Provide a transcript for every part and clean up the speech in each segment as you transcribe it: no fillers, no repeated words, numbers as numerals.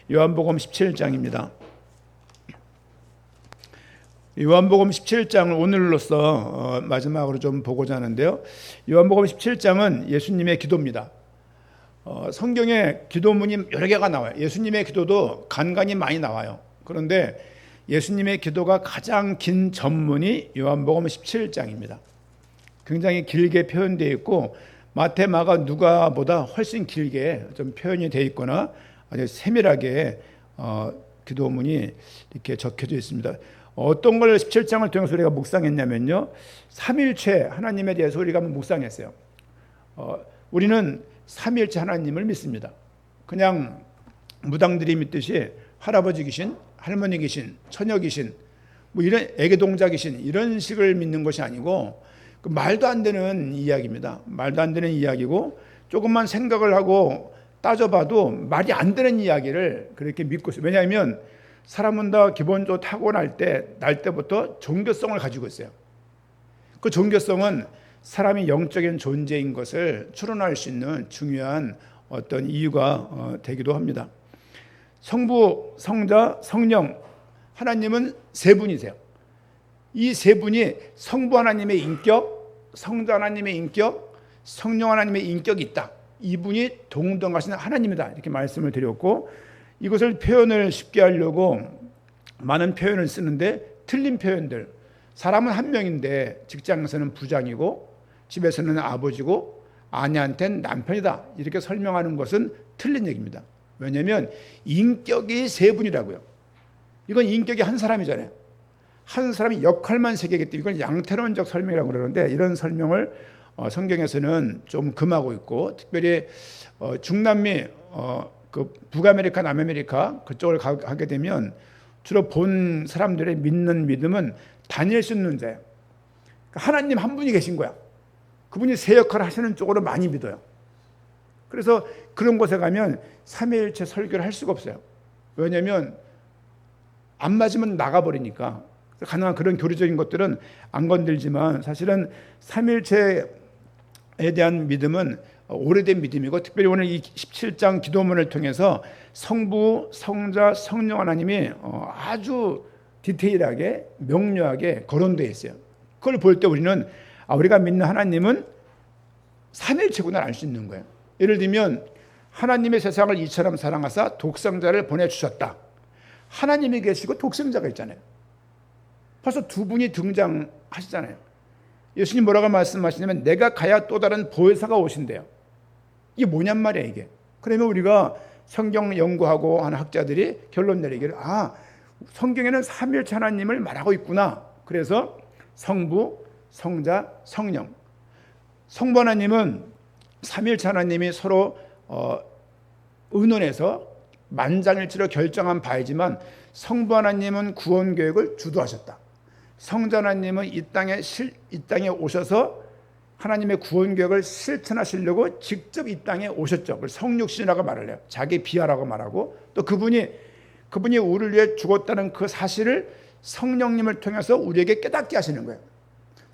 요한복음 17장입니다. 요한복음 17장을 오늘로써 마지막으로 좀 보고자 하는데요. 요한복음 17장은 예수님의 기도입니다. 성경에 기도문이 여러 개가 나와요. 예수님의 기도도 간간히 많이 나와요. 그런데 예수님의 기도가 가장 긴 전문이 요한복음 17장입니다. 굉장히 길게 표현되어 있고 마태, 마가, 누가보다 훨씬 길게 좀 표현이 되어 있거나 아주 세밀하게 기도문이 이렇게 적혀져 있습니다. 어떤 걸 17장을 통해서 우리가 묵상했냐면요, 삼일체 하나님에 대해서 우리가 묵상했어요. 우리는 삼일체 하나님을 믿습니다. 그냥 무당들이 믿듯이 할아버지 귀신, 할머니 귀신, 처녀 귀신, 뭐 이런 애기동자 귀신 이런 식을 믿는 것이 아니고 말도 안 되는 이야기입니다. 말도 안 되는 이야기고 조금만 생각을 하고 따져봐도 말이 안 되는 이야기를 그렇게 믿고 있어요. 왜냐하면 사람은 다 기본적으로 타고날 때부터 종교성을 가지고 있어요. 그 종교성은 사람이 영적인 존재인 것을 추론할 수 있는 중요한 어떤 이유가 되기도 합니다. 성부, 성자, 성령, 하나님은 세 분이세요. 이 세 분이 성부 하나님의 인격, 성자 하나님의 인격, 성령 하나님의 인격이 있다. 이분이 동등하신 하나님이다. 이렇게 말씀을 드렸고, 이것을 표현을 쉽게 하려고 많은 표현을 쓰는데 틀린 표현들, 사람은 한 명인데 직장에서는 부장이고 집에서는 아버지고 아내한테는 남편이다, 이렇게 설명하는 것은 틀린 얘기입니다. 왜냐하면 인격이 세 분이라고요. 이건 인격이 한 사람이잖아요. 한 사람이 역할만 세 개이기 때문에 이건 양태론적 설명이라고 그러는데, 이런 설명을 성경에서는 좀 금하고 있고, 특별히 중남미, 그 북아메리카, 남아메리카 그쪽을 가게 되면 주로 본 사람들의 믿는 믿음은 다니엘 신론자예요. 하나님 한 분이 계신 거야. 그분이 세 역할을 하시는 쪽으로 많이 믿어요. 그래서 그런 곳에 가면 삼위일체 설교를 할 수가 없어요. 왜냐하면 안 맞으면 나가버리니까. 가능한 그런 교리적인 것들은 안 건들지만 사실은 삼위일체에 대한 믿음은 오래된 믿음이고, 특별히 오늘 이 17장 기도문을 통해서 성부, 성자, 성령 하나님이 아주 디테일하게 명료하게 거론되어 있어요. 그걸 볼 때 우리는 우리가 믿는 하나님은 삼위일체구나 알 수 있는 거예요. 예를 들면 하나님의 세상을 이처럼 사랑하사 독생자를 보내주셨다. 하나님이 계시고 독생자가 있잖아요. 벌써 두 분이 등장하시잖아요. 예수님 뭐라고 말씀하시냐면 내가 가야 또 다른 보혜사가 오신대요. 이게 뭐냔 말이야 이게. 그러면 우리가 성경 연구하고 하는 학자들이 결론 내리기를, 성경에는 삼위일체 하나님을 말하고 있구나. 그래서 성부, 성자, 성령. 성부 하나님은 삼위일체 하나님이 서로 의논해서 만장일치로 결정한 바이지만, 성부 하나님은 구원 계획을 주도하셨다. 성자 하나님은 이 땅에 오셔서 하나님의 구원 계획을 실천하시려고 직접 이 땅에 오셨죠. 그걸 성육신이라고 말을 해요. 자기 비하라고 말하고, 또 그분이 우리를 위해 죽었다는 그 사실을 성령님을 통해서 우리에게 깨닫게 하시는 거예요.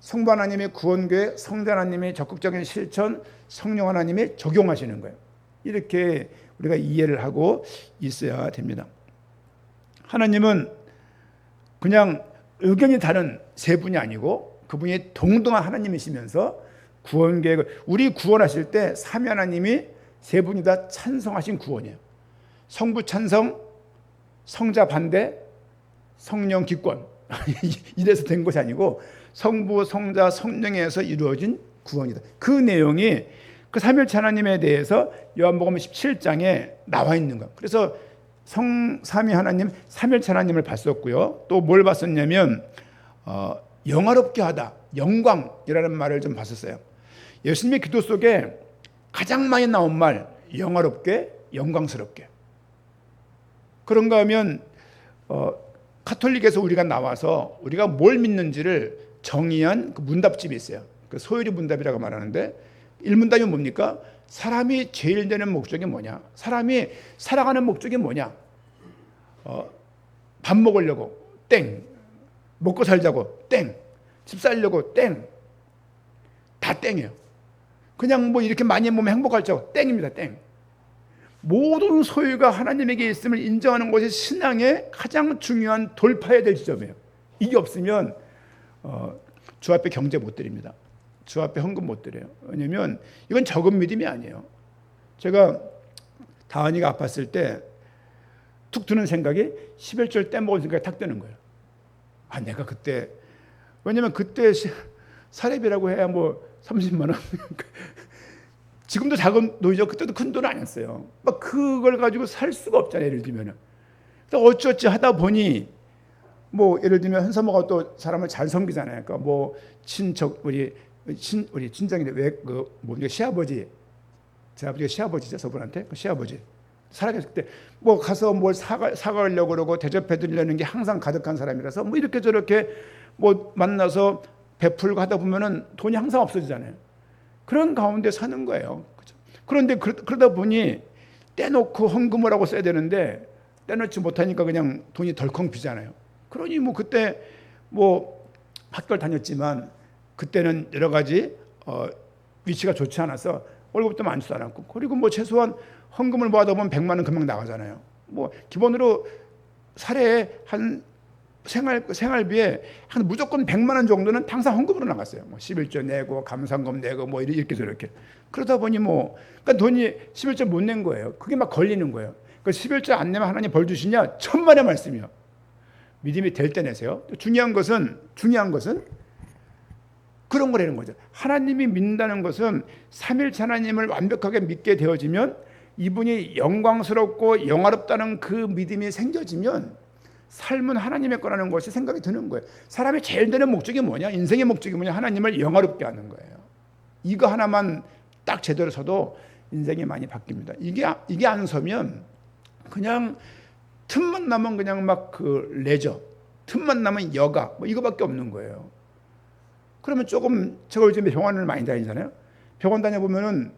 성부 하나님의 구원 계획, 성자 하나님의 적극적인 실천, 성령 하나님이 적용하시는 거예요. 이렇게 우리가 이해를 하고 있어야 됩니다. 하나님은 그냥 의견이 다른 세 분이 아니고 그분이 동등한 하나님이시면서 구원 계획을, 우리 구원하실 때 삼위 하나님이 세 분이 다 찬성하신 구원이에요. 성부 찬성, 성자 반대, 성령 기권 이래서 된 것이 아니고 성부, 성자, 성령에서 이루어진 구원이다. 그 내용이 그 삼위일체 하나님에 대해서 요한복음 17장에 나와 있는 거예요. 그래서 삼위 하나님, 삼위일체 하나님을 봤었고요. 또 뭘 봤었냐면 영화롭게 하다, 영광이라는 말을 좀 봤었어요. 예수님의 기도 속에 가장 많이 나온 말, 영화롭게, 영광스럽게. 그런가 하면 카톨릭에서 우리가 나와서 우리가 뭘 믿는지를 정의한 그 문답집이 있어요. 그 소요리 문답이라고 말하는데, 1문답이 뭡니까? 사람이 제일 되는 목적이 뭐냐? 사람이 살아가는 목적이 뭐냐? 밥 먹으려고 땡, 먹고 살자고 땡, 집 살려고 땡, 다 땡이에요. 그냥 뭐 이렇게 많이 먹으면 행복할자고 땡입니다. 땡. 모든 소유가 하나님에게 있음을 인정하는 것이 신앙의 가장 중요한 돌파해야 될 지점이에요. 이게 없으면 주 앞에 경제 못 드립니다. 주 앞에 헌금 못 드려요. 왜냐하면 이건 적은 믿음이 아니에요. 제가 다은이가 아팠을 때 툭 드는 생각이 11절 떼먹은 생각이 탁 드는 거예요. 내가 그때, 왜냐면 그때 사례비라고 해야 뭐 30만 원. 지금도 작은 돈이죠. 그때도 큰 돈은 아니었어요. 막 그걸 가지고 살 수가 없잖아요. 예를 들면은. 어쩌지 하다 보니 뭐 예를 들면 현사모가 또 사람을 잘 섬기잖아요. 그러니까 뭐 친척 우리 친정인데 뭡니까 시아버지, 제 아버지가 시아버지죠. 저분한테 그 시아버지 살아계실 때 뭐 가서 뭘 사가려고 그러고 대접해 드리려는 게 항상 가득한 사람이라서 뭐 이렇게 저렇게 뭐 만나서 베풀고 하다 보면은 돈이 항상 없어지잖아요. 그런 가운데 사는 거예요. 그렇죠? 그런데 그러다 보니 떼놓고 헌금을 하고 써야 되는데 떼놓지 못하니까 그냥 돈이 덜컹 비잖아요. 그러니 뭐 그때 뭐 학교를 다녔지만 그때는 여러 가지 위치가 좋지 않아서 월급도 많지도 않았고, 그리고 뭐 최소한 헌금을 모아다 보면 100만 원 금방 나가잖아요. 뭐 기본으로 사례에 한 생활비에 한 무조건 100만 원 정도는 항상 헌금으로 나갔어요. 뭐 11조 내고 감상금 내고 뭐 이렇게 저렇게. 그러다 보니 뭐 그러니까 돈이 11조 못 낸 거예요. 그게 막 걸리는 거예요. 그 11조 안 내면 하나님 벌 주시냐? 천만의 말씀이요. 믿음이 될 때 내세요. 중요한 것은 그런 거라는 거죠. 하나님이 믿는다는 것은 삼일체 하나님을 완벽하게 믿게 되어지면, 이분이 영광스럽고 영화롭다는 그 믿음이 생겨지면 삶은 하나님의 거라는 것이 생각이 드는 거예요. 사람이 제일 되는 목적이 뭐냐? 인생의 목적이 뭐냐? 하나님을 영화롭게 하는 거예요. 이거 하나만 딱 제대로 서도 인생이 많이 바뀝니다. 이게 안 서면 그냥 틈만 나면 그냥 막 그 레저, 틈만 나면 여가 뭐 이거밖에 없는 거예요. 그러면 조금, 제가 요즘에 병원을 많이 다니잖아요. 병원 다녀보면은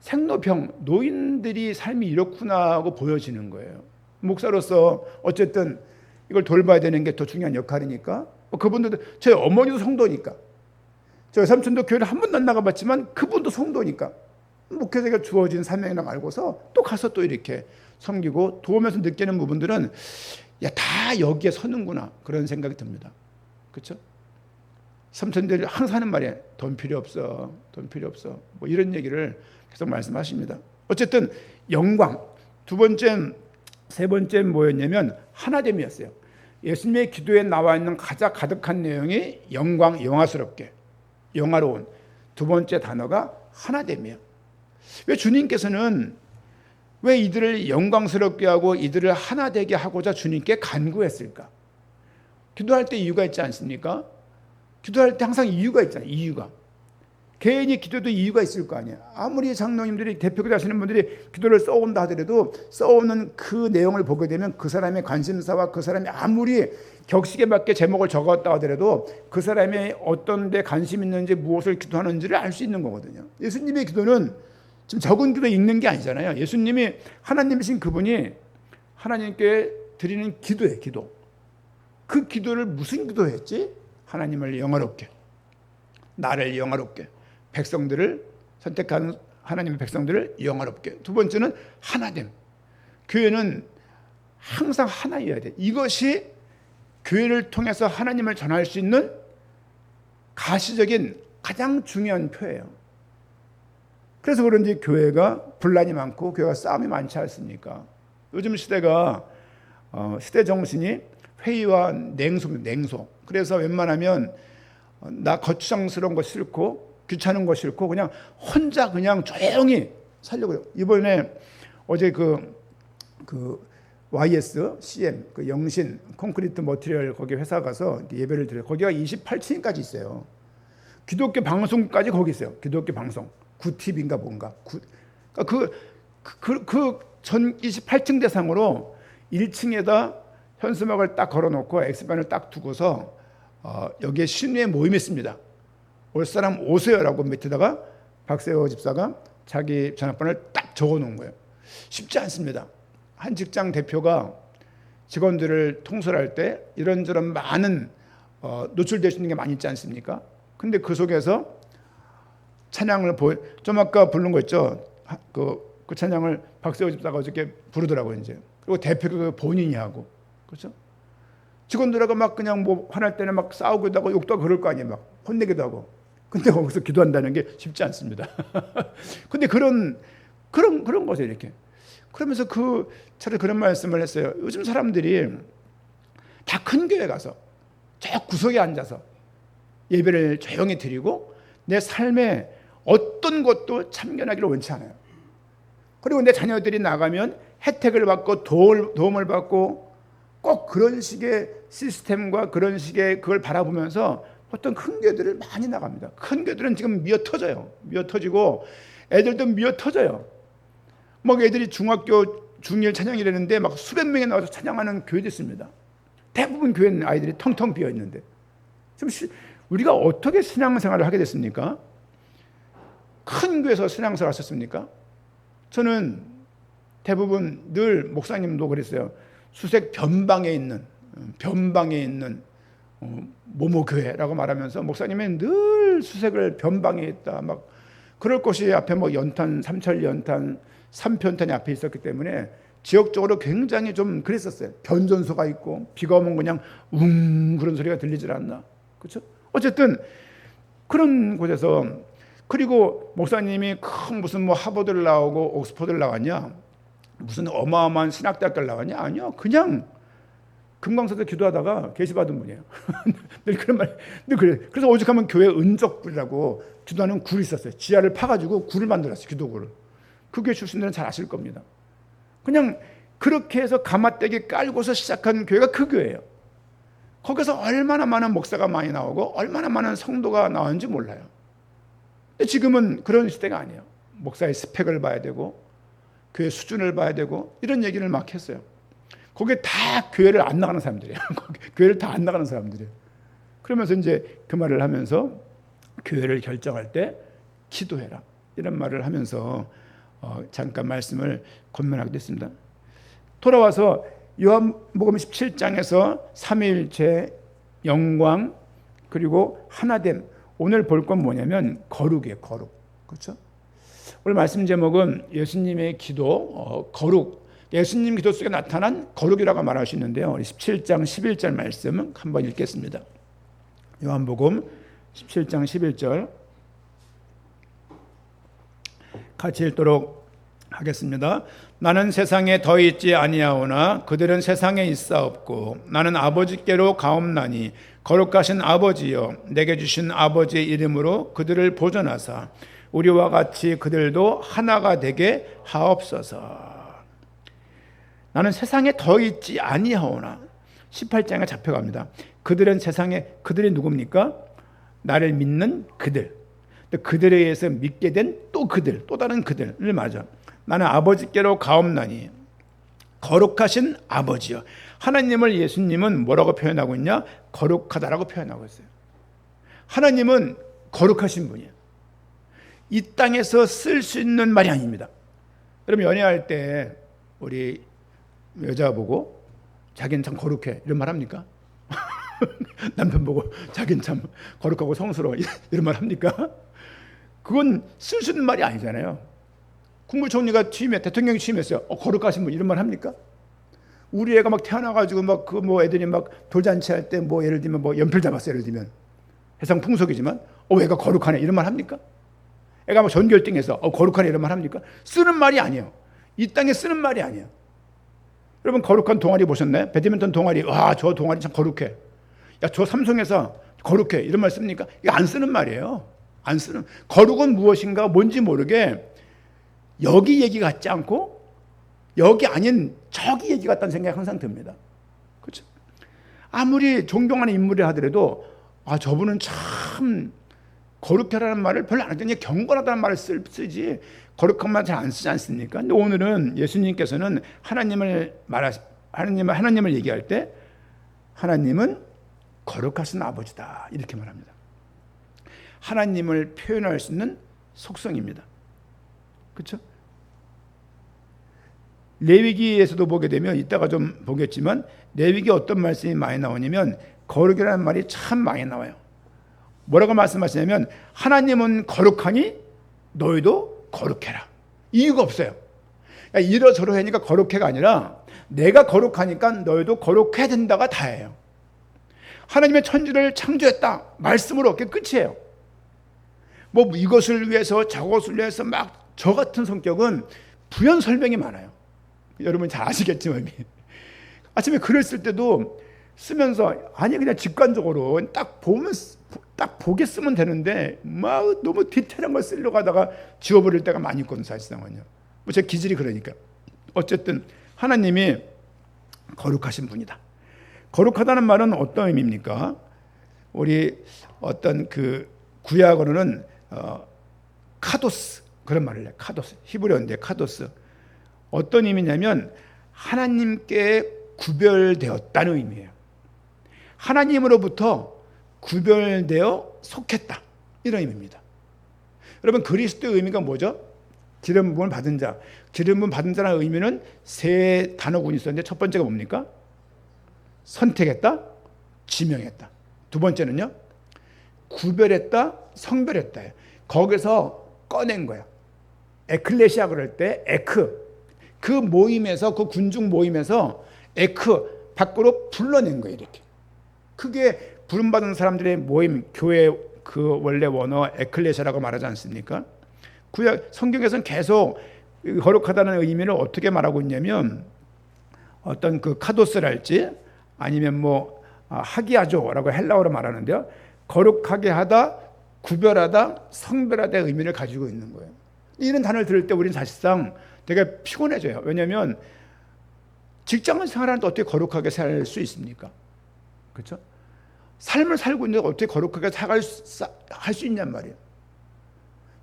생로병, 노인들이 삶이 이렇구나 하고 보여지는 거예요. 목사로서 어쨌든 이걸 돌봐야 되는 게 더 중요한 역할이니까. 그분들도, 저희 어머니도 성도니까, 저희 삼촌도 교회를 한 번도 안 나가봤지만 그분도 성도니까 목회자가 주어진 사명이라고 알고서 또 가서 또 이렇게 섬기고 도우면서 느끼는 부분들은 다 여기에 서는구나, 그런 생각이 듭니다. 그렇죠? 삼촌들이 항상 하는 말이에요. 돈 필요 없어. 뭐 이런 얘기를 계속 말씀하십니다. 어쨌든 영광. 두 번째, 세 번째 뭐였냐면 하나됨이었어요. 예수님의 기도에 나와 있는 가장 가득한 내용이 영광, 영화스럽게, 영화로운. 두 번째 단어가 하나됨이에요. 왜 주님께서는 왜 이들을 영광스럽게 하고 이들을 하나 되게 하고자 주님께 간구했을까? 기도할 때 이유가 있지 않습니까? 기도할 때 항상 이유가 있잖아요. 이유가. 개인이 기도도 이유가 있을 거 아니에요. 아무리 장로님들이, 대표기도 하시는 분들이 기도를 써온다 하더라도 써오는 그 내용을 보게 되면 그 사람의 관심사와 그 사람이 아무리 격식에 맞게 제목을 적었다 하더라도 그 사람이 어떤 데 관심 있는지 무엇을 기도하는지를 알 수 있는 거거든요. 예수님의 기도는 지금 적은 기도 읽는 게 아니잖아요. 예수님이 하나님이신 그분이 하나님께 드리는 기도예요. 기도. 그 기도를 무슨 기도했지? 하나님을 영화롭게, 나를 영화롭게, 백성들을 선택한 하나님의 백성들을 영화롭게. 두 번째는 하나됨. 교회는 항상 하나여야 돼. 이것이 교회를 통해서 하나님을 전할 수 있는 가시적인 가장 중요한 표예요. 그래서 그런지 교회가 분란이 많고 교회가 싸움이 많지 않습니까? 요즘 시대가 시대 정신이 회의와 냉소. 그래서 웬만하면 나 거추장스러운 거 싫고 귀찮은 거 싫고 그냥 혼자 그냥 조용히 살려고 해요. 이번에 어제 그 YS CM 그 영신 콘크리트 머티리얼 거기 회사 가서 예배를 드려요. 거기가 28층까지 있어요. 기독교 방송까지 거기 있어요. 기독교 방송 9TV인가 뭔가. 전 28층 대상으로 1층에다 현수막을 딱 걸어놓고 엑스판을 딱 두고서 여기에 신우의 모임이 있습니다. 올 사람 오세요라고 밑에다가 박세호 집사가 자기 전화번호를 딱 적어놓은 거예요. 쉽지 않습니다. 한 직장 대표가 직원들을 통솔할 때 이런저런 많은 노출될 수 있는 게 많이 있지 않습니까? 근데 그 속에서 찬양을 좀 아까 부른 거 있죠. 그 찬양을 박세호 집사가 어저께 부르더라고요. 이제 그리고 대표도 본인이 하고, 그렇죠? 직원들하고 막 그냥 뭐 화날 때는 막 싸우기도 하고 욕도 하고 그럴 거 아니에요. 막 혼내기도 하고. 근데 거기서 기도한다는 게 쉽지 않습니다. 근데 그런 거죠, 이렇게. 그러면서 저를 그런 말씀을 했어요. 요즘 사람들이 다 큰 교회 가서 저 구석에 앉아서 예배를 조용히 드리고 내 삶에 어떤 것도 참견하기를 원치 않아요. 그리고 내 자녀들이 나가면 혜택을 받고 도움을 받고 꼭 그런 식의 시스템과 그런 식의 그걸 바라보면서 어떤 큰 교회들을 많이 나갑니다. 큰 교회들은 지금 미어 터져요. 미어 터지고 애들도 미어 터져요. 막 애들이 중학교 중1 찬양이라는데 막 수백 명이 나와서 찬양하는 교회도 있습니다. 대부분 교회는 아이들이 텅텅 비어 있는데 우리가 어떻게 신앙생활을 하게 됐습니까? 큰 교회에서 신앙생활 하셨습니까? 저는 대부분 늘 목사님도 그랬어요. 수색 변방에 있는 모모 교회라고 말하면서 목사님은 늘 수색을 변방에 있다. 막 그럴 곳이 앞에 뭐 연탄, 삼천 연탄, 삼편탄이 앞에 있었기 때문에 지역적으로 굉장히 좀 그랬었어요. 변전소가 있고 비가 오면 그냥 그런 소리가 들리질 않나. 그렇죠? 어쨌든 그런 곳에서 그리고 목사님이 큰 무슨 뭐 하버드를 나오고 옥스퍼드를 나왔냐? 무슨 어마어마한 신학대학교를 나왔냐? 아니요. 그냥 금강산에서 기도하다가 계시받은 분이에요. 늘 그런 말, 늘 그래. 그래서 오죽하면 교회 은적굴이라고 기도하는 굴이 있었어요. 지하를 파가지고 굴을 만들었어요. 기도굴을. 그 교회 출신들은 잘 아실 겁니다. 그냥 그렇게 해서 가마떼기 깔고서 시작한 교회가 그 교회예요. 거기서 얼마나 많은 목사가 많이 나오고 얼마나 많은 성도가 나오는지 몰라요. 근데 지금은 그런 시대가 아니에요. 목사의 스펙을 봐야 되고 교회 수준을 봐야 되고 이런 얘기를 막 했어요. 거기에 다 교회를 안 나가는 사람들이에요. 교회를 다 안 나가는 사람들이에요. 그러면서 이제 그 말을 하면서 교회를 결정할 때 기도해라 이런 말을 하면서 잠깐 말씀을 권면하게 됐습니다. 돌아와서 요한복음 17장에서 삼위일체 영광 그리고 하나됨, 오늘 볼 건 뭐냐면 거룩이에요. 거룩. 그렇죠? 오늘 말씀 제목은 예수님의 기도, 거룩, 예수님 기도 속에 나타난 거룩이라고 말할 수 있는데요. 17장 11절 말씀 한번 읽겠습니다. 요한복음 17장 11절 같이 읽도록 하겠습니다. 나는 세상에 더 있지 아니하오나 그들은 세상에 있사옵고 나는 아버지께로 가옵나니 거룩하신 아버지여 내게 주신 아버지의 이름으로 그들을 보존하사 우리와 같이 그들도 하나가 되게 하옵소서. 나는 세상에 더 있지 아니하오나 18장에 잡혀갑니다. 그들은 세상에, 그들이 누굽니까? 나를 믿는 그들, 그들에 의해서 믿게 된 또 그들, 또 다른 그들을 말하죠. 나는 아버지께로 가옵나니 거룩하신 아버지요. 하나님을 예수님은 뭐라고 표현하고 있냐? 거룩하다라고 표현하고 있어요. 하나님은 거룩하신 분이에요. 이 땅에서 쓸 수 있는 말이 아닙니다. 여러분 연애할 때 우리 여자 보고 자기는 참 거룩해 이런 말 합니까? 남편 보고 자기는 참 거룩하고 성스러워 이런 말 합니까? 그건 쓸 수 있는 말이 아니잖아요. 국무총리가 대통령이 취임했어요. 거룩하신 분 이런 말 합니까? 우리 애가 막 태어나가지고 막 그 뭐 애들이 막 돌잔치 할 때 뭐 예를 들면 뭐 연필 잡았어요. 예를 들면 해상 풍속이지만 애가 거룩하네 이런 말 합니까? 애가 막 전교 1등해서 거룩하네 이런 말 합니까? 쓰는 말이 아니에요. 이 땅에 쓰는 말이 아니에요. 여러분 거룩한 동아리 보셨나요? 배드민턴 동아리, 와, 저 동아리 참 거룩해. 야, 저 삼성에서 거룩해. 이런 말 씁니까? 이거 안 쓰는 말이에요. 안 쓰는. 거룩은 무엇인가 뭔지 모르게 여기 얘기 같지 않고 여기 아닌 저기 얘기 같다는 생각이 항상 듭니다. 그렇죠? 아무리 존경하는 인물이 하더라도 저분은 참 거룩해라는 말을 별로 안 하더니 경건하다는 말을 쓰지 거룩한 말 잘 안 쓰지 않습니까? 근데 오늘은 예수님께서는 하나님을 얘기할 때 하나님은 거룩하신 아버지다 이렇게 말합니다. 하나님을 표현할 수 있는 속성입니다. 그렇죠? 레위기에서도 보게 되면 이따가 좀 보겠지만 레위기 어떤 말씀이 많이 나오냐면 거룩이라는 말이 참 많이 나와요. 뭐라고 말씀하시냐면 하나님은 거룩하니 너희도 거룩해라 이유가 없어요. 그러니까 이러저러 하니까 거룩해가 아니라 내가 거룩하니까 너희도 거룩해야 된다가 다예요. 하나님의 천지를 창조했다 말씀으로 그게 끝이에요. 뭐 이것을 위해서 저것을 위해서 막 저 같은 성격은 부연 설명이 많아요. 여러분 잘 아시겠지만 아침에 글을 쓸 때도 쓰면서 아니 그냥 직관적으로 딱 보면 딱 보게 쓰면 되는데 막 너무 디테일한 걸 쓰려고 하다가 지워버릴 때가 많이 있거든요. 사실상은요. 뭐 제 기질이 그러니까. 어쨌든 하나님이 거룩하신 분이다. 거룩하다는 말은 어떤 의미입니까? 우리 어떤 그 구약어로는 카도스 그런 말을 해요. 카도스. 히브리어인데 카도스. 어떤 의미냐면 하나님께 구별되었다는 의미예요. 하나님으로부터 구별되어 속했다. 이런 의미입니다. 여러분 그리스도의 의미가 뭐죠? 기름 부음을 받은 자. 기름 부음 받은 자라는 의미는 세 단어군이 있었는데 첫 번째가 뭡니까? 선택했다, 지명했다. 두 번째는요, 구별했다, 성별했다. 거기서 꺼낸 거야. 에클레시아 그럴 때 에크, 그 모임에서 그 군중 모임에서 에크 밖으로 불러낸 거예요. 이렇게 크게 부름받은 사람들의 모임, 교회 그 원래 원어 에클레시아라고 말하지 않습니까? 구약 성경에서는 계속 거룩하다는 의미를 어떻게 말하고 있냐면 어떤 그 카도스랄지 아니면 뭐 하기야조라고 헬라어로 말하는데요. 거룩하게 하다, 구별하다, 성별하다의 의미를 가지고 있는 거예요. 이런 단어를 들을 때 우리는 사실상 되게 피곤해져요. 왜냐하면 직장을 생활하는데 어떻게 거룩하게 살 수 있습니까? 그렇죠? 삶을 살고 있는데 어떻게 거룩하게 할 수 있냔 말이에요.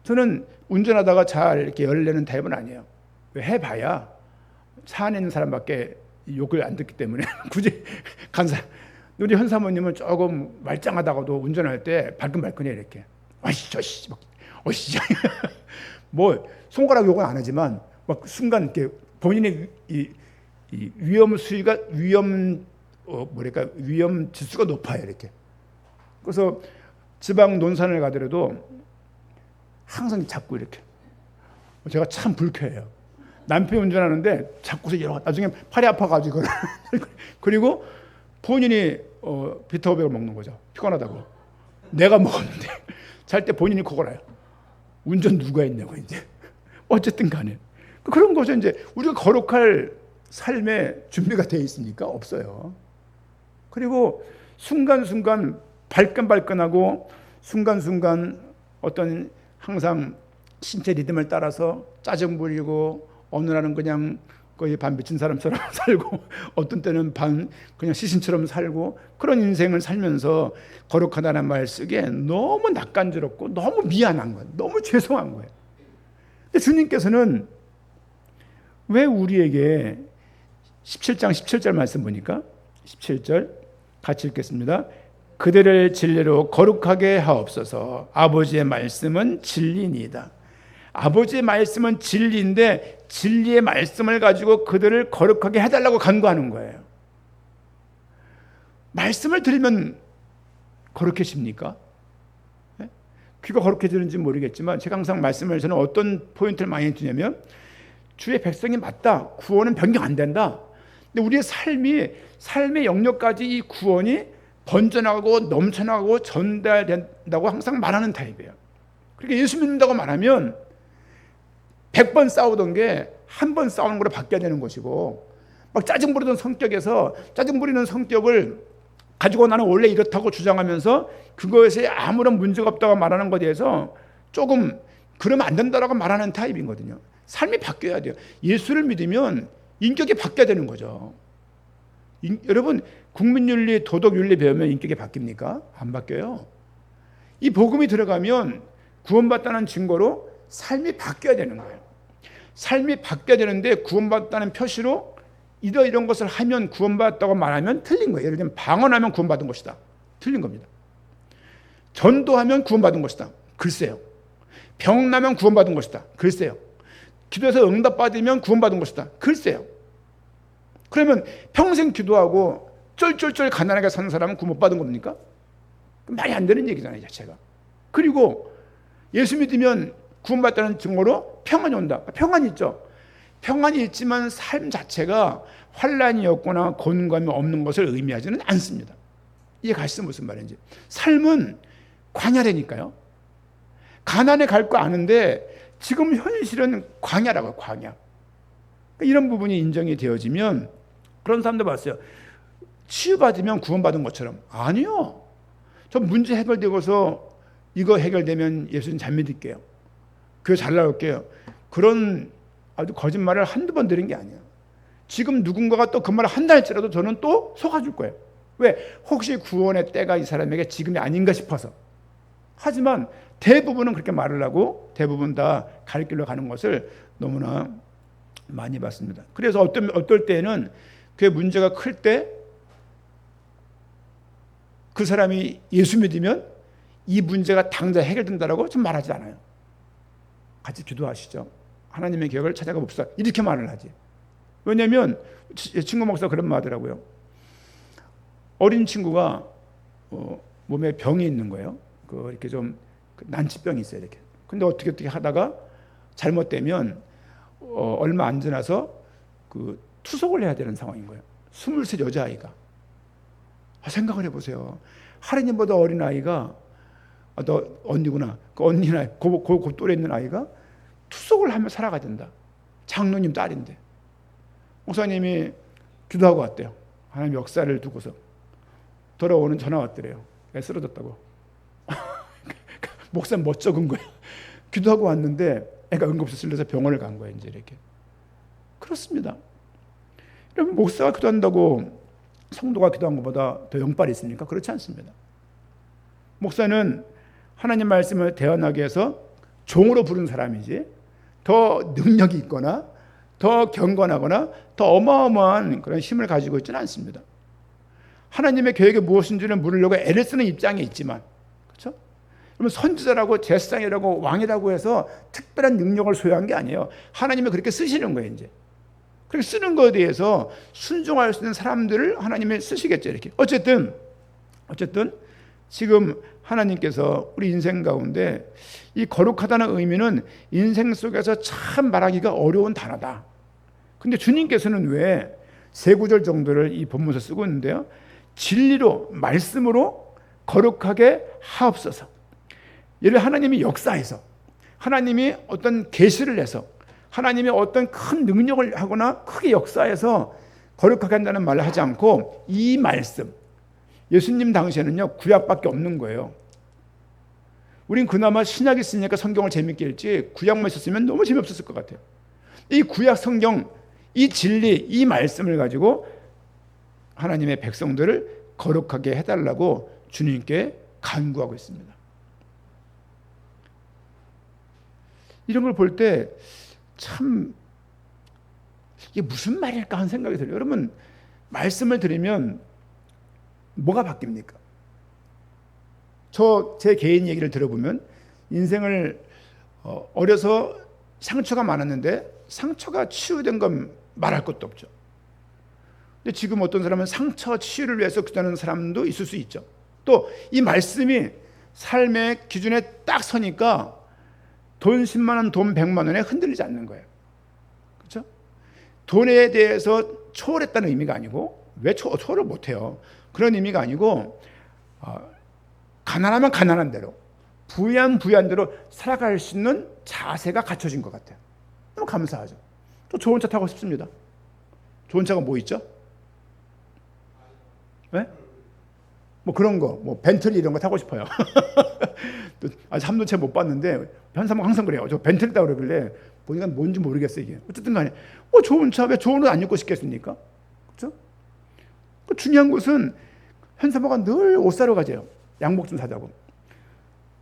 저는 운전하다가 잘 이렇게 열내는 타입은 아니에요. 왜 해봐야 차 안에 있는 사람밖에 욕을 안 듣기 때문에 굳이 간사. 우리 현 사모님은 조금 말짱하다가도 운전할 때 발끈발끈해 이렇게. 어이씨 저씨 막 어이씨 뭐 손가락 욕은 안 하지만 막 순간 이렇게 본인의 이 위험 수위가 위험 지수가 높아요 이렇게. 그래서 지방 논산을 가더라도 항상 자꾸 이렇게. 제가 참 불쾌해요. 남편이 운전하는데 자꾸서 나중에 팔이 아파가지고 그리고 본인이 비타오백을 먹는 거죠. 피곤하다고. 내가 먹었는데 잘 때 본인이 코골아요. 운전 누가 했냐고 이제. 어쨌든 간에 그런 거죠. 이제 우리가 거룩할 삶에 준비가 되어 있습니까? 없어요. 그리고 순간순간 발끈발끈하고 순간순간 어떤 항상 신체 리듬을 따라서 짜증 부리고 어느 날은 그냥 거의 반 미친 사람처럼 살고 어떤 때는 반 그냥 시신처럼 살고 그런 인생을 살면서 거룩하다는 말 쓰기에 너무 낯간지럽고 너무 미안한 거예요. 너무 죄송한 거예요. 근데 주님께서는 왜 우리에게 17장 17절 말씀 보니까 17절 같이 읽겠습니다. 그들을 진리로 거룩하게 하옵소서. 아버지의 말씀은 진리니이다. 아버지의 말씀은 진리인데 진리의 말씀을 가지고 그들을 거룩하게 해달라고 간구하는 거예요. 말씀을 들으면 거룩해집니까? 네? 귀가 거룩해지는지 모르겠지만 제가 항상 말씀을 저는 어떤 포인트를 많이 두냐면 주의 백성이 맞다. 구원은 변경 안 된다. 근데 우리의 삶의 영역까지 이 구원이 번져나가고 넘쳐나가고 전달된다고 항상 말하는 타입이에요. 그러니까 예수 믿는다고 말하면 100번 싸우던 게 한 번 싸우는 거로 바뀌어야 되는 것이고 막 짜증 부리던 성격에서 짜증 부리는 성격을 가지고 나는 원래 이렇다고 주장하면서 그것에 아무런 문제가 없다고 말하는 것에 대해서 조금 그러면 안 된다라고 말하는 타입이거든요. 삶이 바뀌어야 돼요. 예수를 믿으면 인격이 바뀌어야 되는 거죠. 여러분 국민윤리, 도덕윤리 배우면 인격이 바뀝니까? 안 바뀌어요. 이 복음이 들어가면 구원받다는 증거로 삶이 바뀌어야 되는 거예요. 삶이 바뀌어야 되는데 구원받다는 표시로 이런 것을 하면 구원받았다고 말하면 틀린 거예요. 예를 들면 방언하면 구원받은 것이다. 틀린 겁니다. 전도하면 구원받은 것이다. 글쎄요. 병 나면 구원받은 것이다. 글쎄요. 기도해서 응답받으면 구원받은 것이다. 글쎄요. 그러면 평생 기도하고 쫄쫄쫄 가난하게 사는 사람은 구원 못 받은 겁니까? 말이 안 되는 얘기잖아요, 자체가. 그리고 예수 믿으면 구원받다는 증거로 평안이 온다. 평안이 있죠. 평안이 있지만 삶 자체가 환란이 없거나 곤감이 없는 것을 의미하지는 않습니다. 이해 가시죠? 무슨 말인지. 삶은 광야라니까요. 가난에 갈 거 아는데 지금 현실은 광야라고요. 광야. 이런 부분이 인정이 되어지면 그런 사람들 봤어요. 치유받으면 구원받은 것처럼. 아니요. 저 문제 해결되고서 이거 해결되면 예수님 잘 믿을게요. 교회 잘 나올게요. 그런 아주 거짓말을 한두 번 들은 게 아니에요. 지금 누군가가 또 그 말을 한다 할지라도 저는 또 속아줄 거예요. 왜? 혹시 구원의 때가 이 사람에게 지금이 아닌가 싶어서. 하지만 대부분은 그렇게 말을 하고 대부분 다 갈 길로 가는 것을 너무나 많이 봤습니다. 그래서 어떨 때는 그게 문제가 클 때 그 사람이 예수 믿으면 이 문제가 당장 해결된다라고 좀 말하지 않아요. 같이 기도하시죠. 하나님의 계획을 찾아가 봅시다. 이렇게 말을 하지. 왜냐하면 친구 목사가 그런 말 하더라고요. 어린 친구가 몸에 병이 있는 거예요. 이렇게 좀 난치병이 있어요. 이렇게. 근데 어떻게 하다가 잘못되면 얼마 안 지나서 투석을 해야 되는 상황인 거예요. 23 여자아이가. 생각을 해보세요. 하느님보다 어린 아이가, 너 언니구나. 그 언니나 그 또래 있는 아이가 투석을 하며 살아가야 된다. 장로님 딸인데. 목사님이 기도하고 왔대요. 하나님 역사를 두고서. 돌아오는 전화 왔더래요. 애 쓰러졌다고. 목사님 못 적은 거야. 기도하고 왔는데 애가 응급실 실려서 병원을 간 거예요. 이제 이렇게. 그렇습니다. 여러분, 목사가 기도한다고 성도가 기도한 것보다 더 영빨이 있습니까? 그렇지 않습니다. 목사는 하나님 말씀을 대언하게 해서 종으로 부른 사람이지 더 능력이 있거나 더 경건하거나 더 어마어마한 그런 힘을 가지고 있지는 않습니다. 하나님의 계획이 무엇인지를 물으려고 애를 쓰는 입장에 있지만, 그렇죠? 그러면 선지자라고 제사장이라고 왕이라고 해서 특별한 능력을 소유한 게 아니에요. 하나님이 그렇게 쓰시는 거예요. 이제 그렇게 쓰는 것에 대해서 순종할 수 있는 사람들을 하나님이 쓰시겠죠. 이렇게 어쨌든 지금 하나님께서 우리 인생 가운데 이 거룩하다는 의미는 인생 속에서 참 말하기가 어려운 단어다. 근데 주님께서는 왜 세 구절 정도를 이 본문에서 쓰고 있는데요. 진리로 말씀으로 거룩하게 하옵소서. 예를 하나님이 역사해서 하나님이 어떤 계시를 해서 하나님이 어떤 큰 능력을 하거나 크게 역사해서 거룩하게 한다는 말을 하지 않고 이 말씀, 예수님 당시에는요 구약밖에 없는 거예요. 우린 그나마 신약이 있으니까 성경을 재밌게 읽지 구약만 있었으면 너무 재미없었을 것 같아요. 이 구약 성경, 이 진리, 이 말씀을 가지고 하나님의 백성들을 거룩하게 해달라고 주님께 간구하고 있습니다. 이런 걸 볼 때 참 이게 무슨 말일까 하는 생각이 들어요. 여러분, 말씀을 들으면 뭐가 바뀝니까? 제 개인 얘기를 들어보면 인생을 어려서 상처가 많았는데 상처가 치유된 건 말할 것도 없죠. 근데 지금 어떤 사람은 상처 치유를 위해서 기도하는 사람도 있을 수 있죠. 또 이 말씀이 삶의 기준에 딱 서니까 돈 10만 원, 돈 100만 원에 흔들리지 않는 거예요. 그렇죠? 돈에 대해서 초월했다는 의미가 아니고, 왜 초월을 못해요? 그런 의미가 아니고 가난하면 가난한 대로, 부유한 대로 살아갈 수 있는 자세가 갖춰진 것 같아요. 너무 감사하죠. 또 좋은 차 타고 싶습니다. 좋은 차가 뭐 있죠? 네? 뭐 그런 거, 뭐 벤틀리 이런 거 타고 싶어요. 아직 삼도체 못 봤는데 현사모 항상 그래요. 저 벤틀리 타고 그러길래 보니까 뭔지 모르겠어요 이게. 어쨌든 간에 좋은 차, 왜 좋은 옷 안 입고 싶겠습니까? 그렇죠? 중요한 것은 현사모가 늘 옷 사러 가재요. 양복 좀 사자고.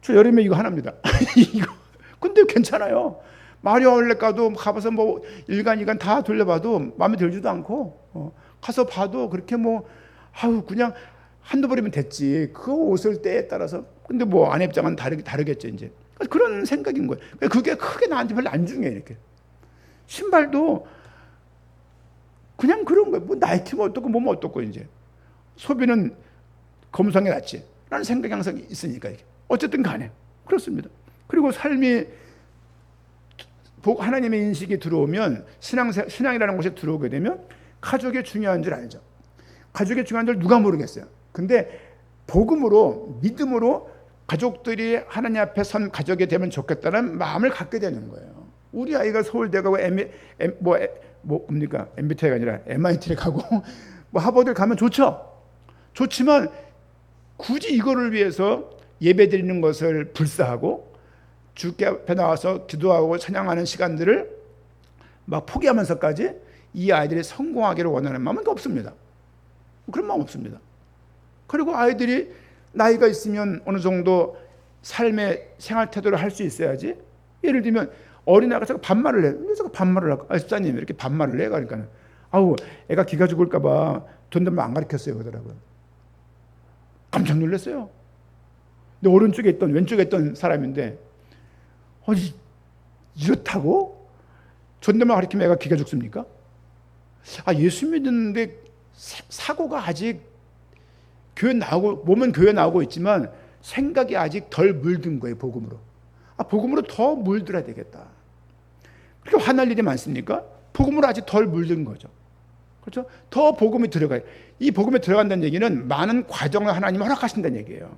저 여름에 이거 하나입니다. 이거. 근데 괜찮아요. 마리아 아울렛 가도 가봐서 뭐 일간 다 돌려봐도 마음에 들지도 않고 가서 봐도 그렇게 그냥 한두 벌이면 됐지. 그 옷을 때에 따라서. 근데 뭐 안에 입장은 다르겠죠 이제. 그런 생각인 거예요. 그게 크게 나한테 별로 안 중요해 이렇게. 신발도 그냥 그런 거예요. 뭐 나이키면 어떻고 뭐면 어떻고 이제. 소비는 검상이 낫지 라는 생각이 항상 있으니까 이게. 어쨌든 간에 그렇습니다. 그리고 삶이 하나님의 인식이 들어오면 신앙이라는 곳에 들어오게 되면 가족이 중요한 줄 알죠. 가족이 중요한 줄 누가 모르겠어요. 근데 복음으로 믿음으로 가족들이 하나님 앞에 선 가족이 되면 좋겠다는 마음을 갖게 되는 거예요. 우리 아이가 서울대 가고 MBTI가 아니라 MIT를 가고 뭐 하버드를 가면 좋죠. 좋지만 굳이 이거를 위해서 예배 드리는 것을 불사하고 주께 앞에 나와서 기도하고 찬양하는 시간들을 막 포기하면서까지 이 아이들이 성공하기를 원하는 마음은 없습니다. 그런 마음 없습니다. 그리고 아이들이 나이가 있으면 어느 정도 삶의 생활 태도를 할 수 있어야지. 예를 들면 어린아이가 자꾸 반말을 해. 왜 자꾸 반말을 할까? 집사님 이렇게 반말을 해. 그러니까 아우 애가 기가 죽을까 봐 돈 들면 안 가르쳤어요 그러더라고요. 깜짝 놀랐어요. 근데 오른쪽에 있던 왼쪽에 있던 사람인데 이렇다고? 존댓말 가르치면 애가 기가 죽습니까? 예수 믿는데 사고가 아직 교회 나오고 몸은 교회 나오고 있지만 생각이 아직 덜 물든 거예요. 복음으로. 복음으로 더 물들어야 되겠다. 그렇게 화날 일이 많습니까? 복음으로 아직 덜 물든 거죠. 그렇죠? 더 복음이 들어가요. 이 복음에 들어간다는 얘기는 많은 과정을 하나님이 허락하신다는 얘기예요.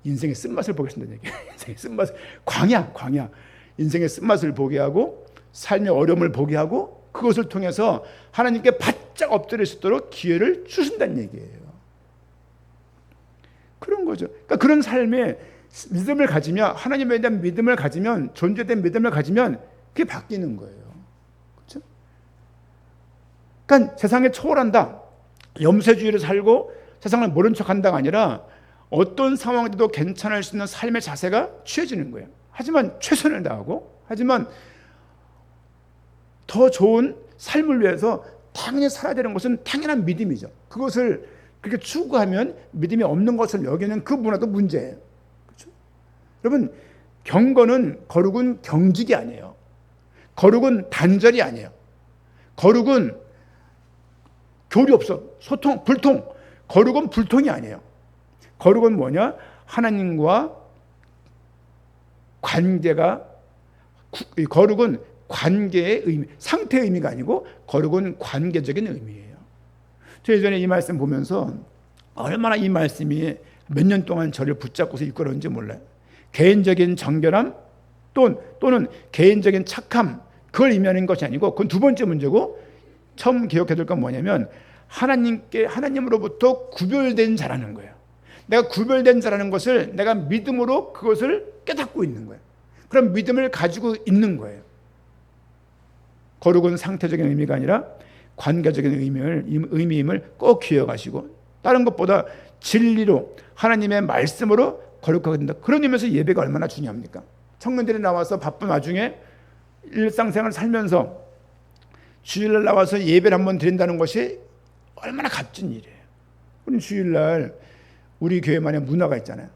인생의 쓴맛을 보게 하신다는 얘기예요. 인생의 쓴맛을 광야 인생의 쓴맛을 보게 하고 삶의 어려움을 보게 하고 그것을 통해서 하나님께 바짝 엎드릴 수 있도록 기회를 주신다는 얘기예요. 그런 거죠. 그러니까 그런 삶에 믿음을 가지면 하나님에 대한 믿음을 가지면 존재에 대한 믿음을 가지면 그게 바뀌는 거예요. 그렇죠? 그러니까 세상에 초월한다. 염세주의를 살고 세상을 모른 척한다가 아니라 어떤 상황에도 괜찮을 수 있는 삶의 자세가 취해지는 거예요. 하지만 최선을 다하고 하지만 더 좋은 삶을 위해서 당연히 살아야 되는 것은 당연한 믿음이죠. 그것을 그렇게 추구하면 믿음이 없는 것을 여기는 그 문화도 문제예요. 그렇죠? 여러분 경건은 거룩은 경직이 아니에요. 거룩은 단절이 아니에요. 거룩은 교리 없어. 소통, 불통. 거룩은 불통이 아니에요. 거룩은 뭐냐? 하나님과 관계가 거룩은 관계의 의미, 상태의 의미가 아니고 거룩은 관계적인 의미예요. 저 예전에 이 말씀 보면서 얼마나 이 말씀이 몇 년 동안 저를 붙잡고서 이끌었는지 몰라요. 개인적인 정결함 또는 개인적인 착함 그걸 의미하는 것이 아니고 그건 두 번째 문제고 처음 기억해야 될 건 뭐냐면 하나님으로부터 구별된 자라는 거예요. 내가 구별된 자라는 것을 내가 믿음으로 그것을 깨닫고 있는 거예요. 그럼 믿음을 가지고 있는 거예요. 거룩은 상태적인 의미가 아니라 관계적인 의미임을 꼭 기억하시고 다른 것보다 진리로 하나님의 말씀으로 거룩하게 된다. 그런 의미에서 예배가 얼마나 중요합니까? 청년들이 나와서 바쁜 와중에 일상생활을 살면서 주일날 나와서 예배를 한번 드린다는 것이 얼마나 값진 일이에요. 우리 주일날 우리 교회만의 문화가 있잖아요.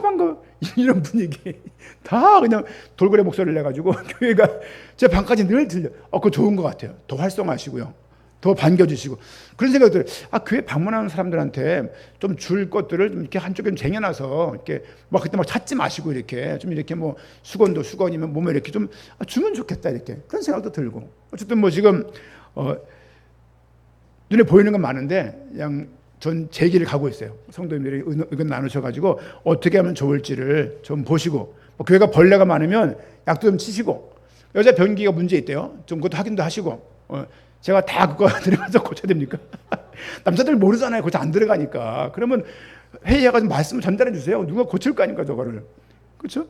반가워. 이런 분위기. 다 그냥 돌고래 목소리를 내가지고 교회가 제 방까지 늘 들려. 그거 좋은 것 같아요. 더 활성화하시고요. 더 반겨주시고. 그런 생각이 들어요. 교회 방문하는 사람들한테 좀 줄 것들을 좀 이렇게 한쪽에 좀 쟁여놔서 이렇게 막 그때 막 찾지 마시고 이렇게 좀 이렇게 뭐 수건이면 몸에 이렇게 좀 주면 좋겠다 이렇게. 그런 생각도 들고. 어쨌든 뭐 지금 눈에 보이는 건 많은데 그냥 전 제 길을 가고 있어요. 성도님들이 의견 나누셔가지고 어떻게 하면 좋을지를 좀 보시고 뭐 교회가 벌레가 많으면 약도 좀 치시고 여자 변기가 문제 있대요. 좀 그것도 확인도 하시고 제가 다 그거 들어가서 고쳐야 됩니까? 남자들 모르잖아요. 고쳐 안 들어가니까. 그러면 회의해가지고 말씀을 전달해 주세요. 누가 고칠 거 아닙니까 저거를. 그렇죠?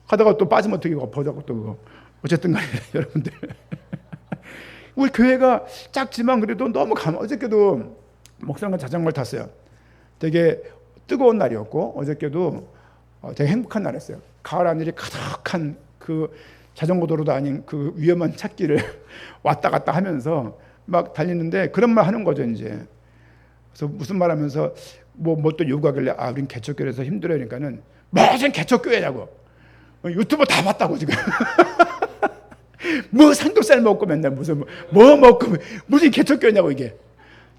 하다가 또 빠지면 어떻게 엎어져고 또 그거. 어쨌든 간에 여러분들 우리 교회가 작지만 그래도 너무 어저께도 목사님과 자전거를 탔어요. 되게 뜨거운 날이었고 어저께도 되게 행복한 날이었어요. 가을 하늘이 가득한 그 자전거 도로도 아닌 그 위험한 찾기를 왔다 갔다 하면서 막 달리는데 그런 말 하는 거죠 이제. 그래서 무슨 말 하면서 뭐 또 요구하길래 우린 개척교회에서 힘들어요. 그러니까는 무슨 개척교회냐고. 유튜브 다 봤다고 지금. 뭐 삼겹살 먹고 맨날 무슨 뭐 먹고 무슨 개척교회냐고 이게.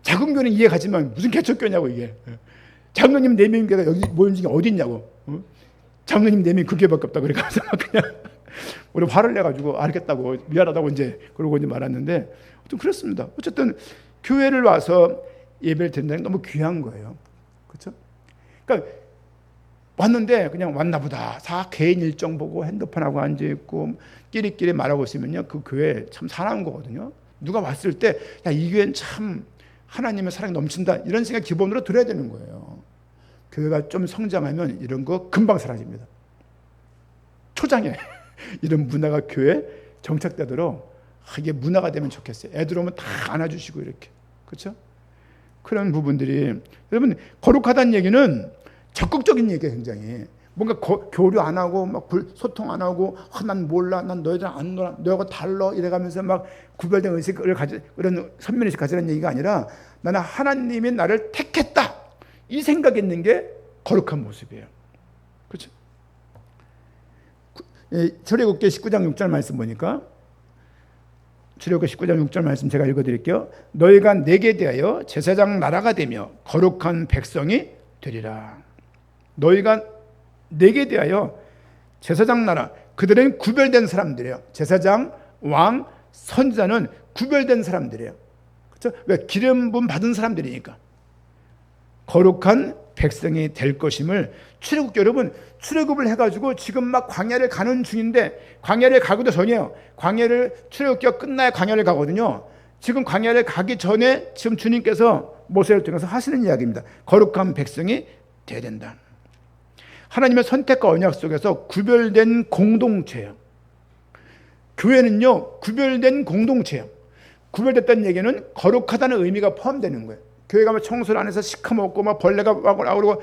작은 교회는 이해가지만 무슨 개척교회냐고 이게. 장로님 4명이 여기 모임 중에 어디 있냐고. 장로님 내면 그 교회밖에 없다 그래가지고 그냥 우리 화를 내가지고 알겠다고 미안하다고 이제 그러고 이제 말았는데 좀 그렇습니다. 어쨌든 교회를 와서 예배를 드린다는 게 너무 귀한 거예요. 그렇죠? 그러니까 왔는데 그냥 왔나 보다. 다 개인 일정 보고 핸드폰하고 앉아 있고 끼리끼리 말하고 있으면요, 그 교회 참 사나운 거거든요. 누가 왔을 때 야, 이 교회는 참 하나님의 사랑이 넘친다 이런 생각 기본으로 들어야 되는 거예요. 교회가 좀 성장하면 이런 거 금방 사라집니다. 초장에 이런 문화가 교회에 정착되도록 이게 문화가 되면 좋겠어요. 애들 오면 다 안아주시고 이렇게. 그렇죠? 그런 부분들이, 여러분, 거룩하다는 얘기는 적극적인 얘기예요. 굉장히 뭔가 교류 안 하고 막 소통 안 하고 난 몰라, 난 너희들 안 놀아, 너하고 달라 이래가면서 막 구별된 의식을 그런 선민의식 가지라는 얘기가 아니라 나는 하나님이 나를 택했다 이 생각이 있는 게 거룩한 모습이에요. 그렇죠? 출애굽기 19장 6절 말씀 보니까, 출애굽기 19장 6절 말씀 제가 읽어드릴게요. 너희가 내게 대하여 제사장 나라가 되며 거룩한 백성이 되리라. 너희가 내게 대하여 제사장 나라, 그들은 구별된 사람들이에요. 제사장, 왕, 선지자는 구별된 사람들이에요. 그렇죠? 왜? 기름 부음 받은 사람들이니까. 거룩한 백성이 될 것임을, 출애굽, 여러분 출애굽을 해가지고 지금 막 광야를 가는 중인데, 광야를 가기도 전이에요. 광야를 출애굽기가 끝나야 광야를 가거든요. 지금 광야를 가기 전에 지금 주님께서 모세를 통해서 하시는 이야기입니다. 거룩한 백성이 되어야 된다. 하나님의 선택과 언약 속에서 구별된 공동체예요. 교회는요, 구별된 공동체예요. 구별됐다는 얘기는 거룩하다는 의미가 포함되는 거예요. 교회 가면 청소를 안 해서 시커멓고 막 벌레가 나오고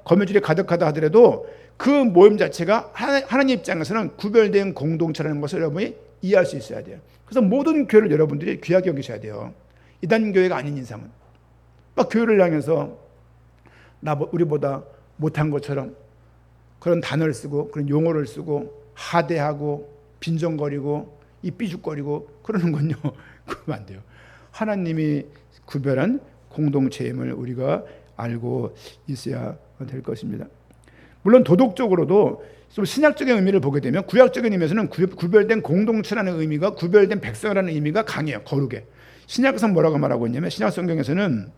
거미줄이 가득하다 하더라도 그 모임 자체가 하나님 입장에서는 구별된 공동체라는 것을 여러분이 이해할 수 있어야 돼요. 그래서 모든 교회를 여러분들이 귀하게 여기셔야 돼요. 이단 교회가 아닌 이상은. 막 교회를 향해서 우리보다 못한 것처럼 그런 단어를 쓰고 그런 용어를 쓰고 하대하고 빈정거리고 삐죽거리고 그러는 건요, 그러면 안 돼요. 하나님이 구별한 공동체임을 우리가 알고 있어야 될 것입니다. 물론 도덕적으로도 좀 신약적인 의미를 보게 되면 구약적인 의미에서는 구별된 공동체라는 의미가, 구별된 백성이라는 의미가 강해요. 거룩에. 신약에서 뭐라고 말하고 있냐면, 신약 성경에서는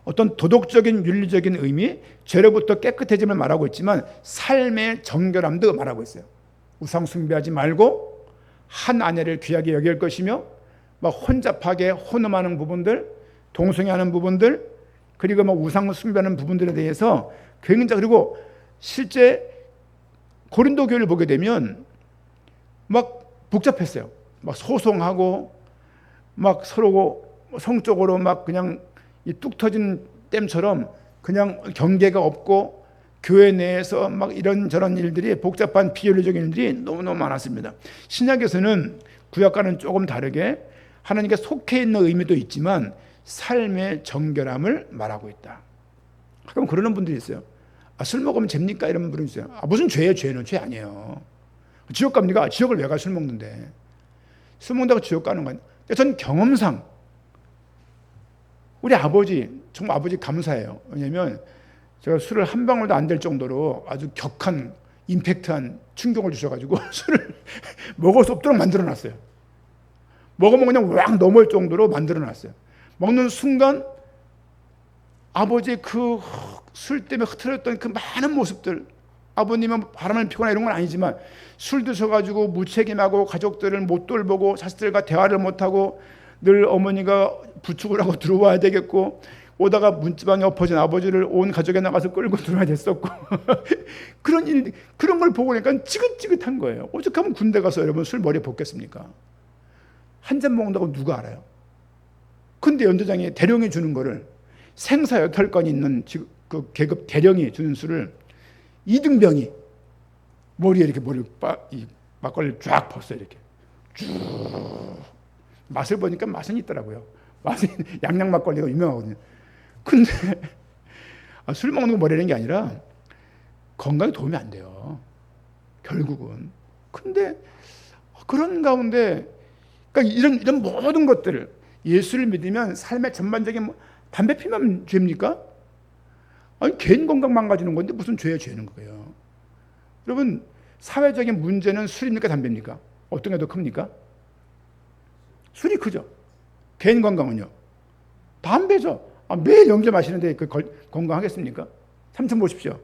어떤 도덕적인 윤리적인 의미, 죄로부터 깨끗해짐을 말하고 있지만 삶의 정결함도 말하고 있어요. 우상 숭배하지 말고 한 아내를 귀하게 여길 것이며, 막 혼잡하게 혼음하는 부분들, 동성애하는 부분들, 그리고 막 우상 숭배하는 부분들에 대해서 굉장히, 그리고 실제 고린도 교회를 보게 되면 막 복잡했어요. 막 소송하고 막 서로 성적으로 막 그냥 이 뚝 터진 댐처럼 그냥 경계가 없고, 교회 내에서 막 이런저런 일들이, 복잡한 비윤리적인 일들이 너무너무 많았습니다. 신약에서는 구약과는 조금 다르게 하나님께 속해 있는 의미도 있지만 삶의 정결함을 말하고 있다. 그럼 그러는 분들이 있어요. 술 먹으면 죄입니까? 이런 분이 있어요. 무슨 죄예요? 죄는 죄 아니에요. 지옥 갑니까? 지옥을 왜 가? 술 먹는데. 술 먹는다고 지옥 가는 건, 전 경험상 우리 아버지, 정말 아버지 감사해요. 왜냐하면 제가 술을 한 방울도 안 될 정도로 아주 격한 임팩트한 충격을 주셔가지고 술을 먹을 수 없도록 만들어놨어요. 먹으면 그냥 왁 넘을 정도로 만들어놨어요. 먹는 순간 아버지의 그 술 때문에 흐트러졌던 그 많은 모습들, 아버님은 바람을 피거나 이런 건 아니지만 술 드셔가지고 무책임하고 가족들을 못 돌보고 자식들과 대화를 못하고 늘 어머니가 부축을 하고 들어와야 되겠고, 오다가 문지방에 엎어진 아버지를 온 가족에 나가서 끌고 들어와야 됐었고 그런 일, 그런 걸 보고 보니까 지긋지긋한 거예요. 어떻게 하면 군대 가서 여러분 술 머리에 볶겠습니까? 한 잔 먹는다고 누가 알아요? 근데 연대장이 대령이 주는 거를, 생사 여탈권이 있는 그 계급 대령이 주는 술을 2등병이 머리에 이렇게 이 막걸리를 쫙 벗어요. 이렇게 쭉 맛을 보니까 맛은 있더라고요. 맛은 양양 막걸리가 유명하거든요. 근데 술 먹는 거 머리라는 게 아니라 건강에 도움이 안 돼요, 결국은. 근데 그런 가운데, 그러니까 이런 모든 것들을, 예수를 믿으면 삶의 전반적인, 담배 피면 죄입니까? 아니 개인 건강 망가지는 건데 무슨 죄야 죄는 거예요. 여러분 사회적인 문제는 술입니까 담배입니까? 어떤 게 더 큽니까? 술이 크죠. 개인 건강은요? 담배죠. 매일 연기 마시는데 건강하겠습니까? 삼촌 보십시오.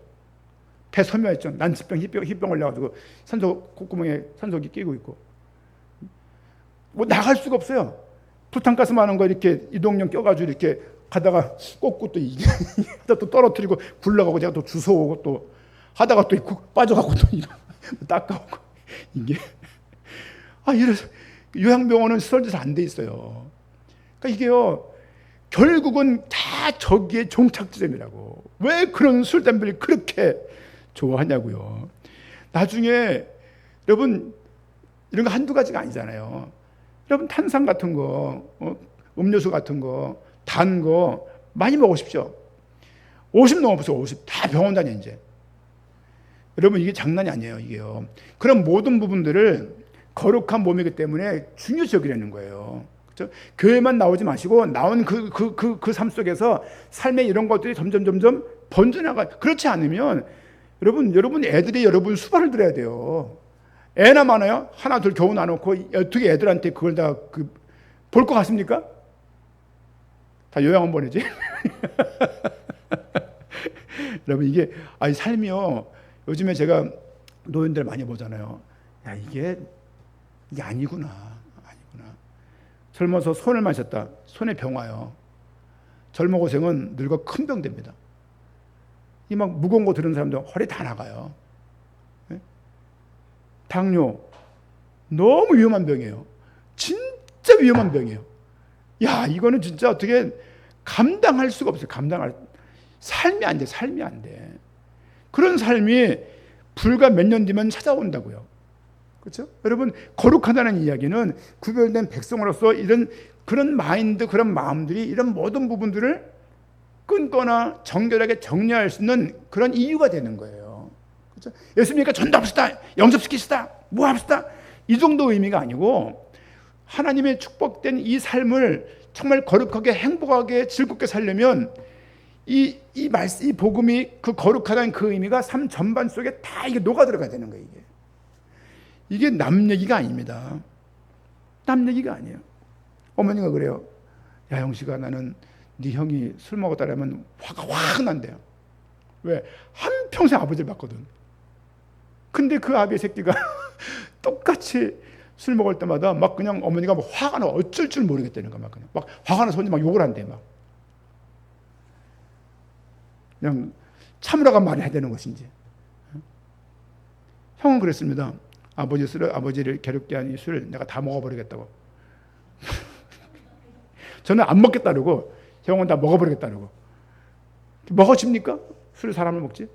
배 섬유화했죠. 난치병, 희병 걸려가지고 산소 콧구멍에 산소기 끼고 있고 뭐 나갈 수가 없어요. 부탄가스 많은 거 이렇게 이동용 껴가지고 이렇게 가다가 꽂고 또 이게 또 떨어뜨리고 굴러가고 제가 또 주워오고 또 하다가 또 빠져가고 또 닦아오고 이게 이래서 요양병원은 시설도 잘 안 돼 있어요. 그러니까 이게요 결국은 다 저기에 종착지점이라고. 왜 그런 술 담배를 그렇게 좋아하냐고요. 나중에 여러분 이런 거 한두 가지가 아니잖아요. 여러분 탄산 같은 거, 음료수 같은 거, 단 거 많이 먹으십시오. 50 넘어보세요. 50. 다 병원 다녀 이제. 여러분 이게 장난이 아니에요. 이게요. 그런 모든 부분들을 거룩한 몸이기 때문에 중요시 여기라는 거예요. 그렇죠? 교회만 나오지 마시고 나온 그 삶 속에서 삶의 이런 것들이 점점 번져나가. 그렇지 않으면 여러분 애들이 여러분 수발을 들어야 돼요. 애나 많아요? 하나 둘 겨우 나놓고 어떻게 애들한테 그걸 다 볼 것 같습니까? 다 요양원 보내지. 여러분 이게 삶이요. 요즘에 제가 노인들 많이 보잖아요. 야 이게 아니구나. 젊어서 손을 마셨다. 손에 병 와요. 젊은 고생은 늙어 큰 병 됩니다. 이 막 무거운 거 들은 사람들 허리 다 나가요. 네? 당뇨 너무 위험한 병이에요. 진짜 위험한 병이에요. 야 이거는 진짜 어떻게 감당할 수가 없어요. 삶이 안 돼. 그런 삶이 불과 몇 년 뒤면 찾아온다고요. 그렇죠? 여러분 거룩하다는 이야기는 구별된 백성으로서 그런 마인드, 그런 마음들이 이런 모든 부분들을 끊거나 정결하게 정리할 수 있는 그런 이유가 되는 거예요. 그렇죠? 예수님이니까 전도합시다, 영접시키시다, 뭐 합시다 이 정도 의미가 아니고 하나님의 축복된 이 삶을 정말 거룩하게 행복하게 즐겁게 살려면 이 복음이 그 거룩하다는 그 의미가 삶 전반 속에 다 이게 녹아 들어가야 되는 거예요. 이게 남 얘기가 아닙니다. 남 얘기가 아니에요. 어머니가 그래요. 야 형씨가 나는 네 형이 술 먹었다라면 화가 확 난대요. 왜? 한평생 아버지를 봤거든. 근데 그 아비 새끼가 똑같이 술 먹을 때마다 막 그냥 어머니가 막 화가 나 어쩔 줄 모르겠다는 거야. 막 화가 나서 혼자 막 욕을 한대. 막 그냥 참으라고 말해야 되는 것인지. 형은 그랬습니다. 아버지를 괴롭게 한 이 술을 내가 다 먹어버리겠다고. 저는 안 먹겠다고. 형은 다 먹어버리겠다고. 먹어집니까? 술을 사람을 먹지?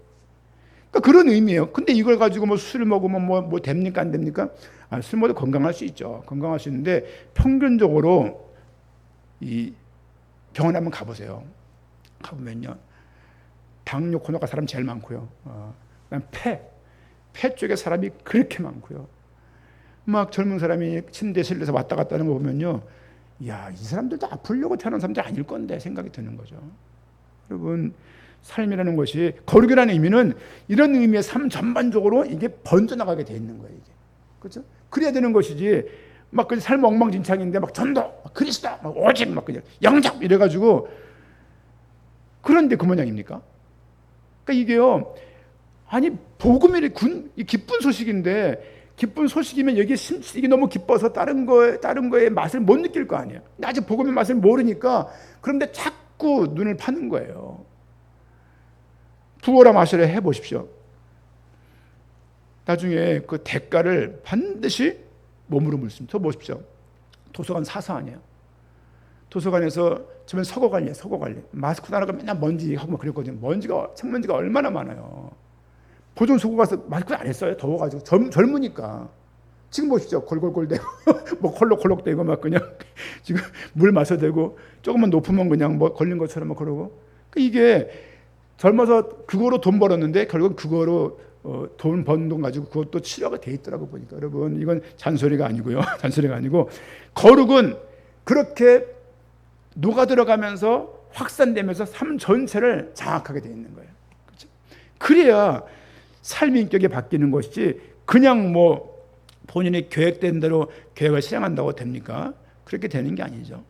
그러니까 그런 의미예요. 근데 이걸 가지고 뭐 술을 먹으면 뭐 됩니까? 안 됩니까? 술 먹어도 건강할 수 있죠. 건강할 수 있는데 평균적으로 이 병원에 한번 가보세요. 가보면요. 당뇨 코너가 사람 제일 많고요. 그다음 폐 쪽에 사람이 그렇게 많고요. 막 젊은 사람이 침대실에서 왔다 갔다 하는 거 보면요. 야, 이 사람들도 아프려고 태어난 사람들 아닐 건데 생각이 드는 거죠. 여러분, 삶이라는 것이 거룩이라는 의미는 이런 의미의 삶 전반적으로 이게 번져나가게 돼 있는 거예요. 이게. 그렇죠? 그래야 되는 것이지 막 그 삶 엉망진창인데 막 전도, 막 그리스도, 막 오직 막 그냥 영접 이래가지고 그런데 그 모양입니까? 그러니까 이게요. 아니 복음이 기쁜 소식인데 기쁜 소식이면 이게 너무 기뻐서 다른 거의 맛을 못 느낄 거 아니에요. 아직 복음의 맛을 모르니까 그런데 자꾸 눈을 파는 거예요. 부어라 마시라 해보십시오. 나중에 그 대가를 반드시 몸으로 물습니다. 저 보십시오. 도서관 사서 아니에요. 도서관에서 저는 서거 관리. 마스크 나라가 맨날 먼지 하고 막 그랬거든요. 책먼지가 얼마나 많아요. 보존 소고 가서 마스크 안 했어요. 더워가지고 젊으니까. 지금 보십시오. 골골골대고 뭐 콜록콜록대고 막 그냥 지금 물 마셔대고 조금만 높으면 그냥 뭐 걸린 것처럼 막 그러고. 이게 젊어서 그거로 돈 벌었는데 결국 그거로 돈 번 돈 가지고 그것도 치료가 돼 있더라고 보니까. 여러분 이건 잔소리가 아니고요. 잔소리가 아니고 거룩은 그렇게 녹아 들어가면서 확산되면서 삶 전체를 장악하게 되어 있는 거예요. 그렇죠? 그래야 삶의 인격이 바뀌는 것이지 그냥 뭐 본인이 계획된 대로 계획을 실행한다고 됩니까? 그렇게 되는 게 아니죠.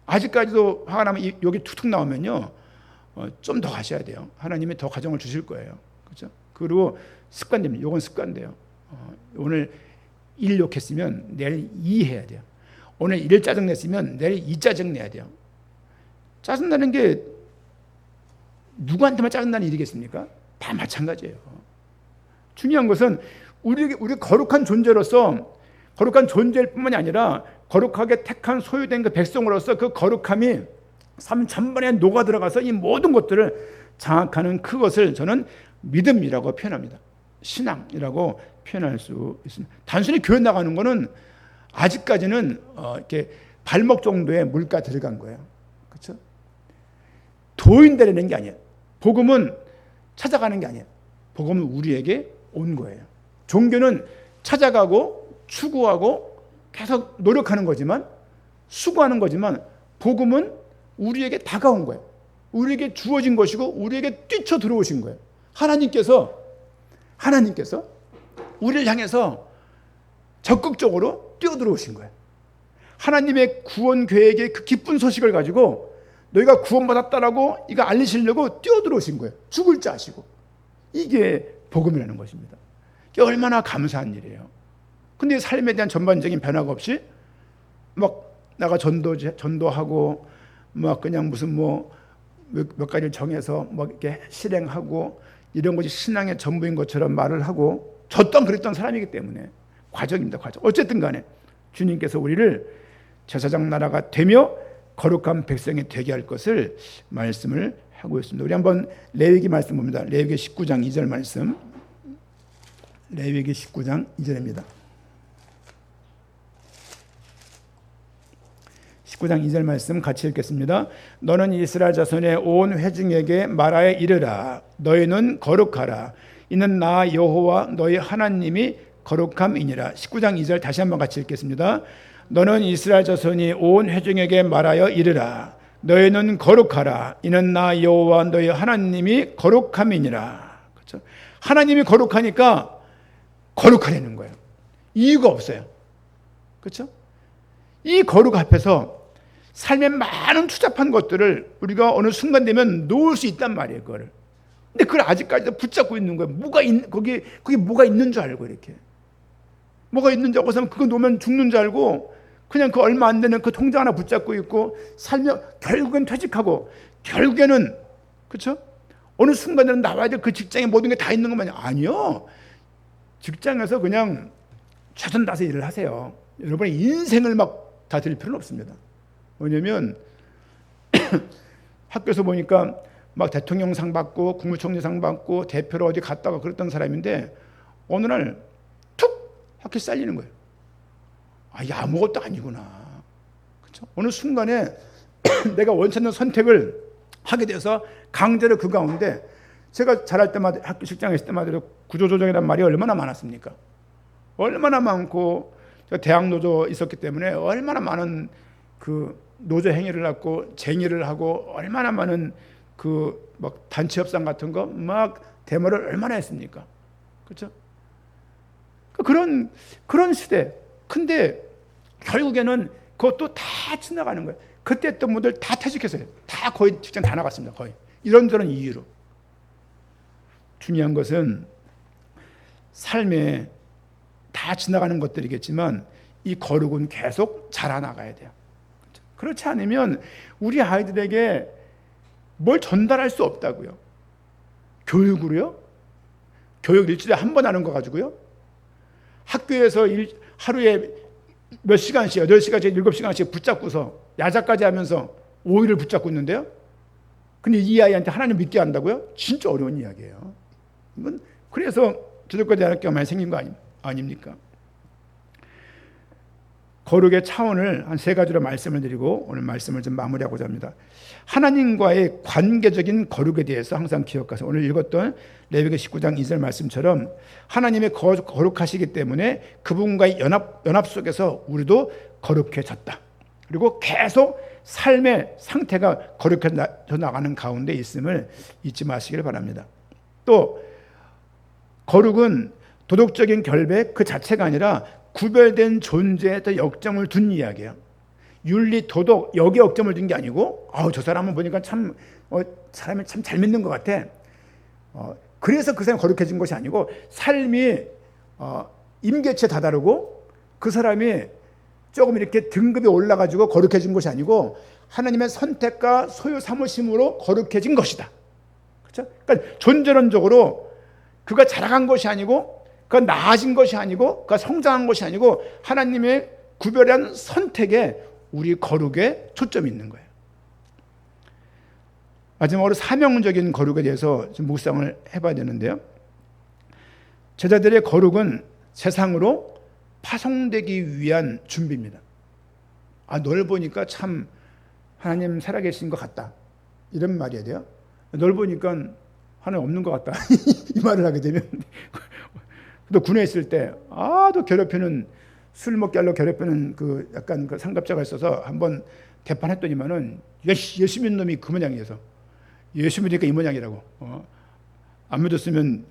아직까지도 화가 나면 여기 툭툭 나오면요, 좀 더 가셔야 돼요. 하나님이 더 가정을 주실 거예요. 그렇죠? 그리고 습관됩니다. 이건 습관돼요. 오늘 1 욕했으면 내일 2 해야 돼요. 오늘 1 짜증냈으면 내일 2 짜증내야 돼요. 짜증나는 게 누구한테만 짜증나는 일이겠습니까? 다 마찬가지예요. 중요한 것은 우리 거룩한 존재로서, 거룩한 존재일 뿐만이 아니라 거룩하게 택한 소유된 그 백성으로서 그 거룩함이 삶 전반에 녹아 들어가서 이 모든 것들을 장악하는 그것을 저는 믿음이라고 표현합니다. 신앙이라고 표현할 수 있습니다. 단순히 교회 나가는 거는 아직까지는 이렇게 발목 정도의 물가 들어간 거예요. 그렇죠? 도인 되려는 게 아니에요. 복음은 찾아가는 게 아니에요. 복음은 우리에게 온 거예요. 종교는 찾아가고 추구하고 계속 노력하는 거지만, 수고하는 거지만, 복음은 우리에게 다가온 거예요. 우리에게 주어진 것이고 우리에게 뛰쳐 들어오신 거예요. 하나님께서 우리를 향해서 적극적으로 뛰어들어오신 거예요. 하나님의 구원 계획의 그 기쁜 소식을 가지고 너희가 구원받았다라고 이거 알리시려고 뛰어들어오신 거예요. 죽을 줄 아시고. 이게 복음이라는 것입니다. 이게 얼마나 감사한 일이에요. 근데 삶에 대한 전반적인 변화가 없이 막 나가 전도하고 막 그냥 무슨 뭐 몇 가지를 정해서 뭐 이렇게 실행하고 이런 것이 신앙의 전부인 것처럼 말을 하고, 저 또한 그랬던 사람이기 때문에 과정입니다. 과정. 어쨌든 간에 주님께서 우리를 제사장 나라가 되며 거룩한 백성이 되게 할 것을 말씀을 하고 있습니다. 우리 한번 레위기 말씀 봅니다. 레위기 19장 2절 말씀. 레위기 19장 2절입니다. 19장 2절 말씀 같이 읽겠습니다. 너는 이스라엘 자손의 온 회중에게 말하여 이르라. 너희는 거룩하라. 이는 나 여호와 너희 하나님이 거룩함이니라. 19장 2절 다시 한번 같이 읽겠습니다. 너는 이스라엘 자손이 온 회중에게 말하여 이르라. 너희는 거룩하라. 이는 나 여호와 너희 하나님이 거룩함이니라. 그렇죠? 하나님이 거룩하니까 거룩하려는 거예요. 이유가 없어요. 그렇죠? 이 거룩 앞에서 삶의 많은 추잡한 것들을 우리가 어느 순간 되면 놓을 수 있단 말이에요. 그거를. 근데 그걸 아직까지도 붙잡고 있는 거예요. 거기 뭐가 있는 줄 알고 이렇게. 뭐가 있는 줄 알고서 그거 놓으면 죽는 줄 알고 그냥 그 얼마 안 되는 그 통장 하나 붙잡고 있고 살며 결국엔 퇴직하고 결국에는, 그렇죠? 어느 순간에는 나와야 될 그 직장에 모든 게 다 있는 것만이 아니요. 직장에서 그냥 최선 다해서 일을 하세요. 여러분의 인생을 막 다 드릴 필요는 없습니다. 왜냐면 학교에서 보니까 막 대통령상 받고 국무총리상 받고 대표로 어디 갔다가 그랬던 사람인데 어느 날 툭 학교 잘리는 거예요. 아, 이게 아무것도 아니구나. 그렇죠? 어느 순간에 내가 원치 않는 선택을 하게 돼서 강제로 그 가운데, 제가 잘할 때마다 학교 직장에 있을 때마다 구조조정이란 말이 얼마나 많았습니까? 얼마나 많고, 제가 대학 노조 있었기 때문에 얼마나 많은 그 노조 행위를 하고 쟁의를 하고 얼마나 많은 그 막 단체 협상 같은 거 막 데모를 얼마나 했습니까? 그렇죠? 그런 시대. 근데 결국에는 그것도 다 지나가는 거예요. 그때 했던 분들 다 퇴직했어요. 다 거의 직장 다 나갔습니다. 거의 이런저런 이유로. 중요한 것은 삶에 다 지나가는 것들이겠지만 이 거룩은 계속 자라나가야 돼요. 그렇지 않으면 우리 아이들에게 뭘 전달할 수 없다고요. 교육으로요? 교육 일주일에 한 번 하는 거 가지고요? 학교에서 하루에 몇 시간씩, 8시간씩, 7시간씩 붙잡고서 야자까지 하면서 5일을 붙잡고 있는데요? 근데 이 아이한테 하나님 믿게 한다고요? 진짜 어려운 이야기예요. 이건 그래서 기독교 대학교가 많이 생긴 거 아닙니까? 거룩의 차원을 한 3가지로 말씀을 드리고 오늘 말씀을 좀 마무리하고자 합니다. 하나님과의 관계적인 거룩에 대해서 항상 기억하세요. 오늘 읽었던 레위기 19장 2절 말씀처럼 하나님이 거룩하시기 때문에 그분과의 연합 속에서 우리도 거룩해졌다. 그리고 계속 삶의 상태가 거룩해져 나가는 가운데 있음을 잊지 마시길 바랍니다. 또 거룩은 도덕적인 결백 그 자체가 아니라 구별된 존재에 더 역점을 둔 이야기예요. 윤리, 도덕 여기에 역점을 둔 게 아니고 저 사람은 보니까 참 사람이 참 잘 믿는 것 같아. 그래서 그 사람이 거룩해진 것이 아니고 삶이 임계치에 다다르고 그 사람이 조금 이렇게 등급이 올라가지고 거룩해진 것이 아니고 하나님의 선택과 소유 삼으심으로 거룩해진 것이다. 그렇죠? 그러니까 존재론적으로 그가 자라간 것이 아니고 그가 나아진 것이 아니고 그가 성장한 것이 아니고 하나님의 구별한 선택에 우리 거룩에 초점이 있는 거예요. 마지막으로 사명적인 거룩에 대해서 좀 묵상을 해봐야 되는데요. 제자들의 거룩은 세상으로 파송되기 위한 준비입니다. 널 보니까 참 하나님 살아계신 것 같다. 이런 말이어야 돼요. 널 보니까 하나님 없는 것 같다. 이 말을 하게 되면 또 군에 있을 때 또 괴롭히는 술 먹게 하려고 괴롭히는 그 약간 그 상갑자가 있어서 한번 대판했더니만은 예수 믿는 놈이 그 모양이어서 예수 믿으니까 이 모양이라고 안 믿었으면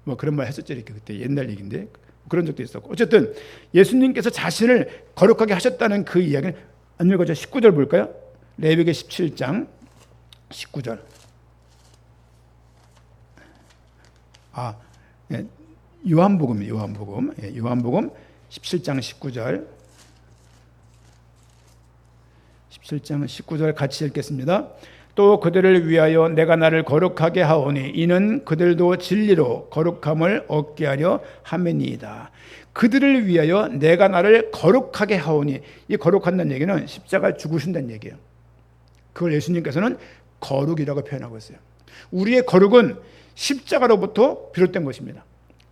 뭐 그런 말 했었죠. 이렇게 그때 옛날 얘기인데 그런 적도 있었고 어쨌든 예수님께서 자신을 거룩하게 하셨다는 그 이야기는 안 읽어져 19절 볼까요? 레위기 17장 19절. 요한복음이에요. 요한복음 17장 19절. 17장 19절 같이 읽겠습니다. 또 그들을 위하여 내가 나를 거룩하게 하오니 이는 그들도 진리로 거룩함을 얻게 하려 함이니이다. 그들을 위하여 내가 나를 거룩하게 하오니, 이 거룩한다는 얘기는 십자가에 죽으신다는 얘기예요. 그걸 예수님께서는 거룩이라고 표현하고 있어요. 우리의 거룩은 십자가로부터 비롯된 것입니다.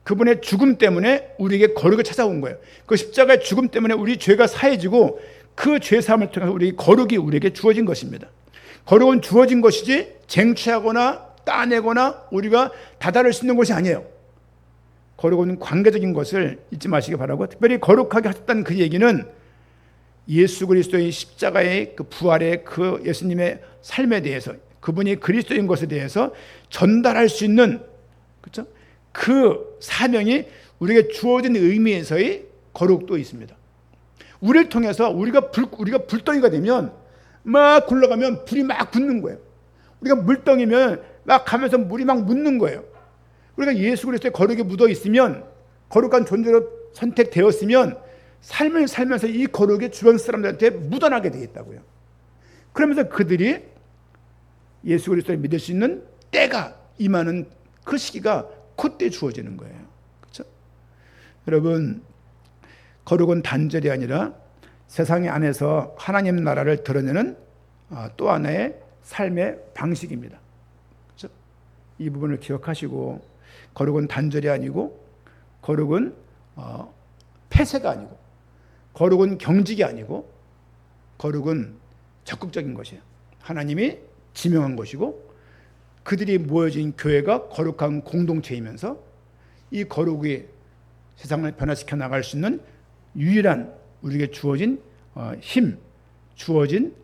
그분의 죽음 때문에 우리에게 거룩을 찾아온 거예요. 그 십자가의 죽음 때문에 우리 죄가 사해지고 그 죄사함을 통해서 우리 거룩이 우리에게 주어진 것입니다. 거룩은 주어진 것이지 쟁취하거나 따내거나 우리가 다다를 수 있는 것이 아니에요. 거룩은 관계적인 것을 잊지 마시기 바라고, 특별히 거룩하게 하셨다는 그 얘기는 예수 그리스도의 십자가의 그 부활의 그 예수님의 삶에 대해서, 그분이 그리스도인 것에 대해서 전달할 수 있는, 그렇죠? 그 사명이 우리에게 주어진 의미에서의 거룩도 있습니다. 우리를 통해서 우리가 불덩이가 되면 막 굴러가면 불이 막 붙는 거예요. 우리가 물덩이면 막 가면서 물이 막 묻는 거예요. 우리가 예수 그리스도의 거룩이 묻어 있으면, 거룩한 존재로 선택되었으면 삶을 살면서 이 거룩이 주변 사람들한테 묻어나게 되겠다고요. 그러면서 그들이 예수 그리스도를 믿을 수 있는 때가 임하는 그 시기가 그때 주어지는 거예요. 그렇죠? 여러분, 거룩은 단절이 아니라 세상 안에서 하나님 나라를 드러내는 또 하나의 삶의 방식입니다. 그렇죠? 이 부분을 기억하시고, 거룩은 단절이 아니고, 거룩은 폐쇄가 아니고, 거룩은 경직이 아니고, 거룩은 적극적인 것이에요. 하나님이 지명한 것이고, 그들이 모여진 교회가 거룩한 공동체이면서 이 거룩이 세상을 변화시켜 나갈 수 있는 유일한 우리에게 주어진 힘, 주어진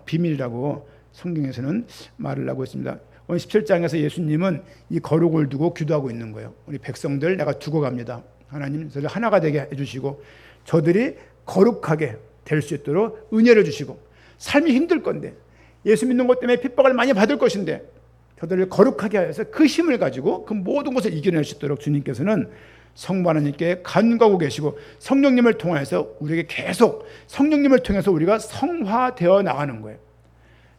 비밀이라고 성경에서는 말을 하고 있습니다. 오늘 17장에서 예수님은 이 거룩을 두고 기도하고 있는 거예요. 우리 백성들 내가 두고 갑니다. 하나님 저를 하나가 되게 해주시고 저들이 거룩하게 될 수 있도록 은혜를 주시고, 삶이 힘들 건데 예수 믿는 것 때문에 핍박을 많이 받을 것인데 저들을 거룩하게 하여서 그 힘을 가지고 그 모든 것을 이겨낼 수 있도록 주님께서는 성부 하나님께 간구하고 계시고, 성령님을 통해서 우리에게 계속 성령님을 통해서 우리가 성화되어 나가는 거예요.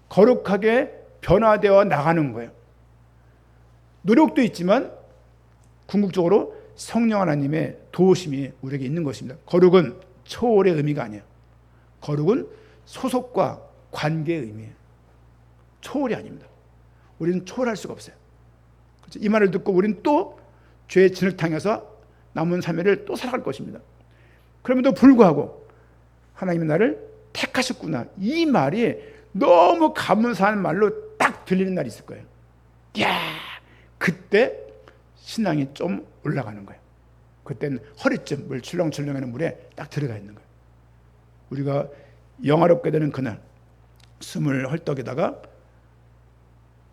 거룩하게 변화되어 나가는 거예요. 노력도 있지만 궁극적으로 성령 하나님의 도우심이 우리에게 있는 것입니다. 거룩은 초월의 의미가 아니에요. 거룩은 소속과 관계의 의미예요. 초월이 아닙니다. 우리는 초월할 수가 없어요. 이 말을 듣고 우리는 또 죄의 진흙탕에서 남은 삶을 또 살아갈 것입니다. 그럼에도 불구하고 하나님이 나를 택하셨구나, 이 말이 너무 감사한 말로 딱 들리는 날이 있을 거예요. 야, 그때 신앙이 좀 올라가는 거예요. 그때는 허리쯤 물 출렁출렁하는 물에 딱 들어가 있는 거예요. 우리가 영화롭게 되는 그날, 숨을 헐떡이다가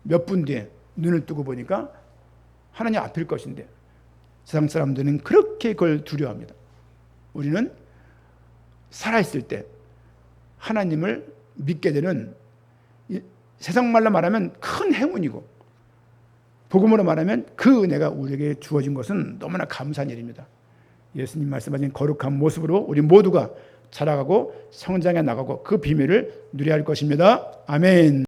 몇 분 뒤에 눈을 뜨고 보니까 하나님 앞일 것인데 세상 사람들은 그렇게 그걸 두려워합니다. 우리는 살아있을 때 하나님을 믿게 되는, 세상 말로 말하면 큰 행운이고 복음으로 말하면 그 은혜가 우리에게 주어진 것은 너무나 감사한 일입니다. 예수님 말씀하신 거룩한 모습으로 우리 모두가 자라가고 성장해 나가고 그 비밀을 누려야 할 것입니다. 아멘.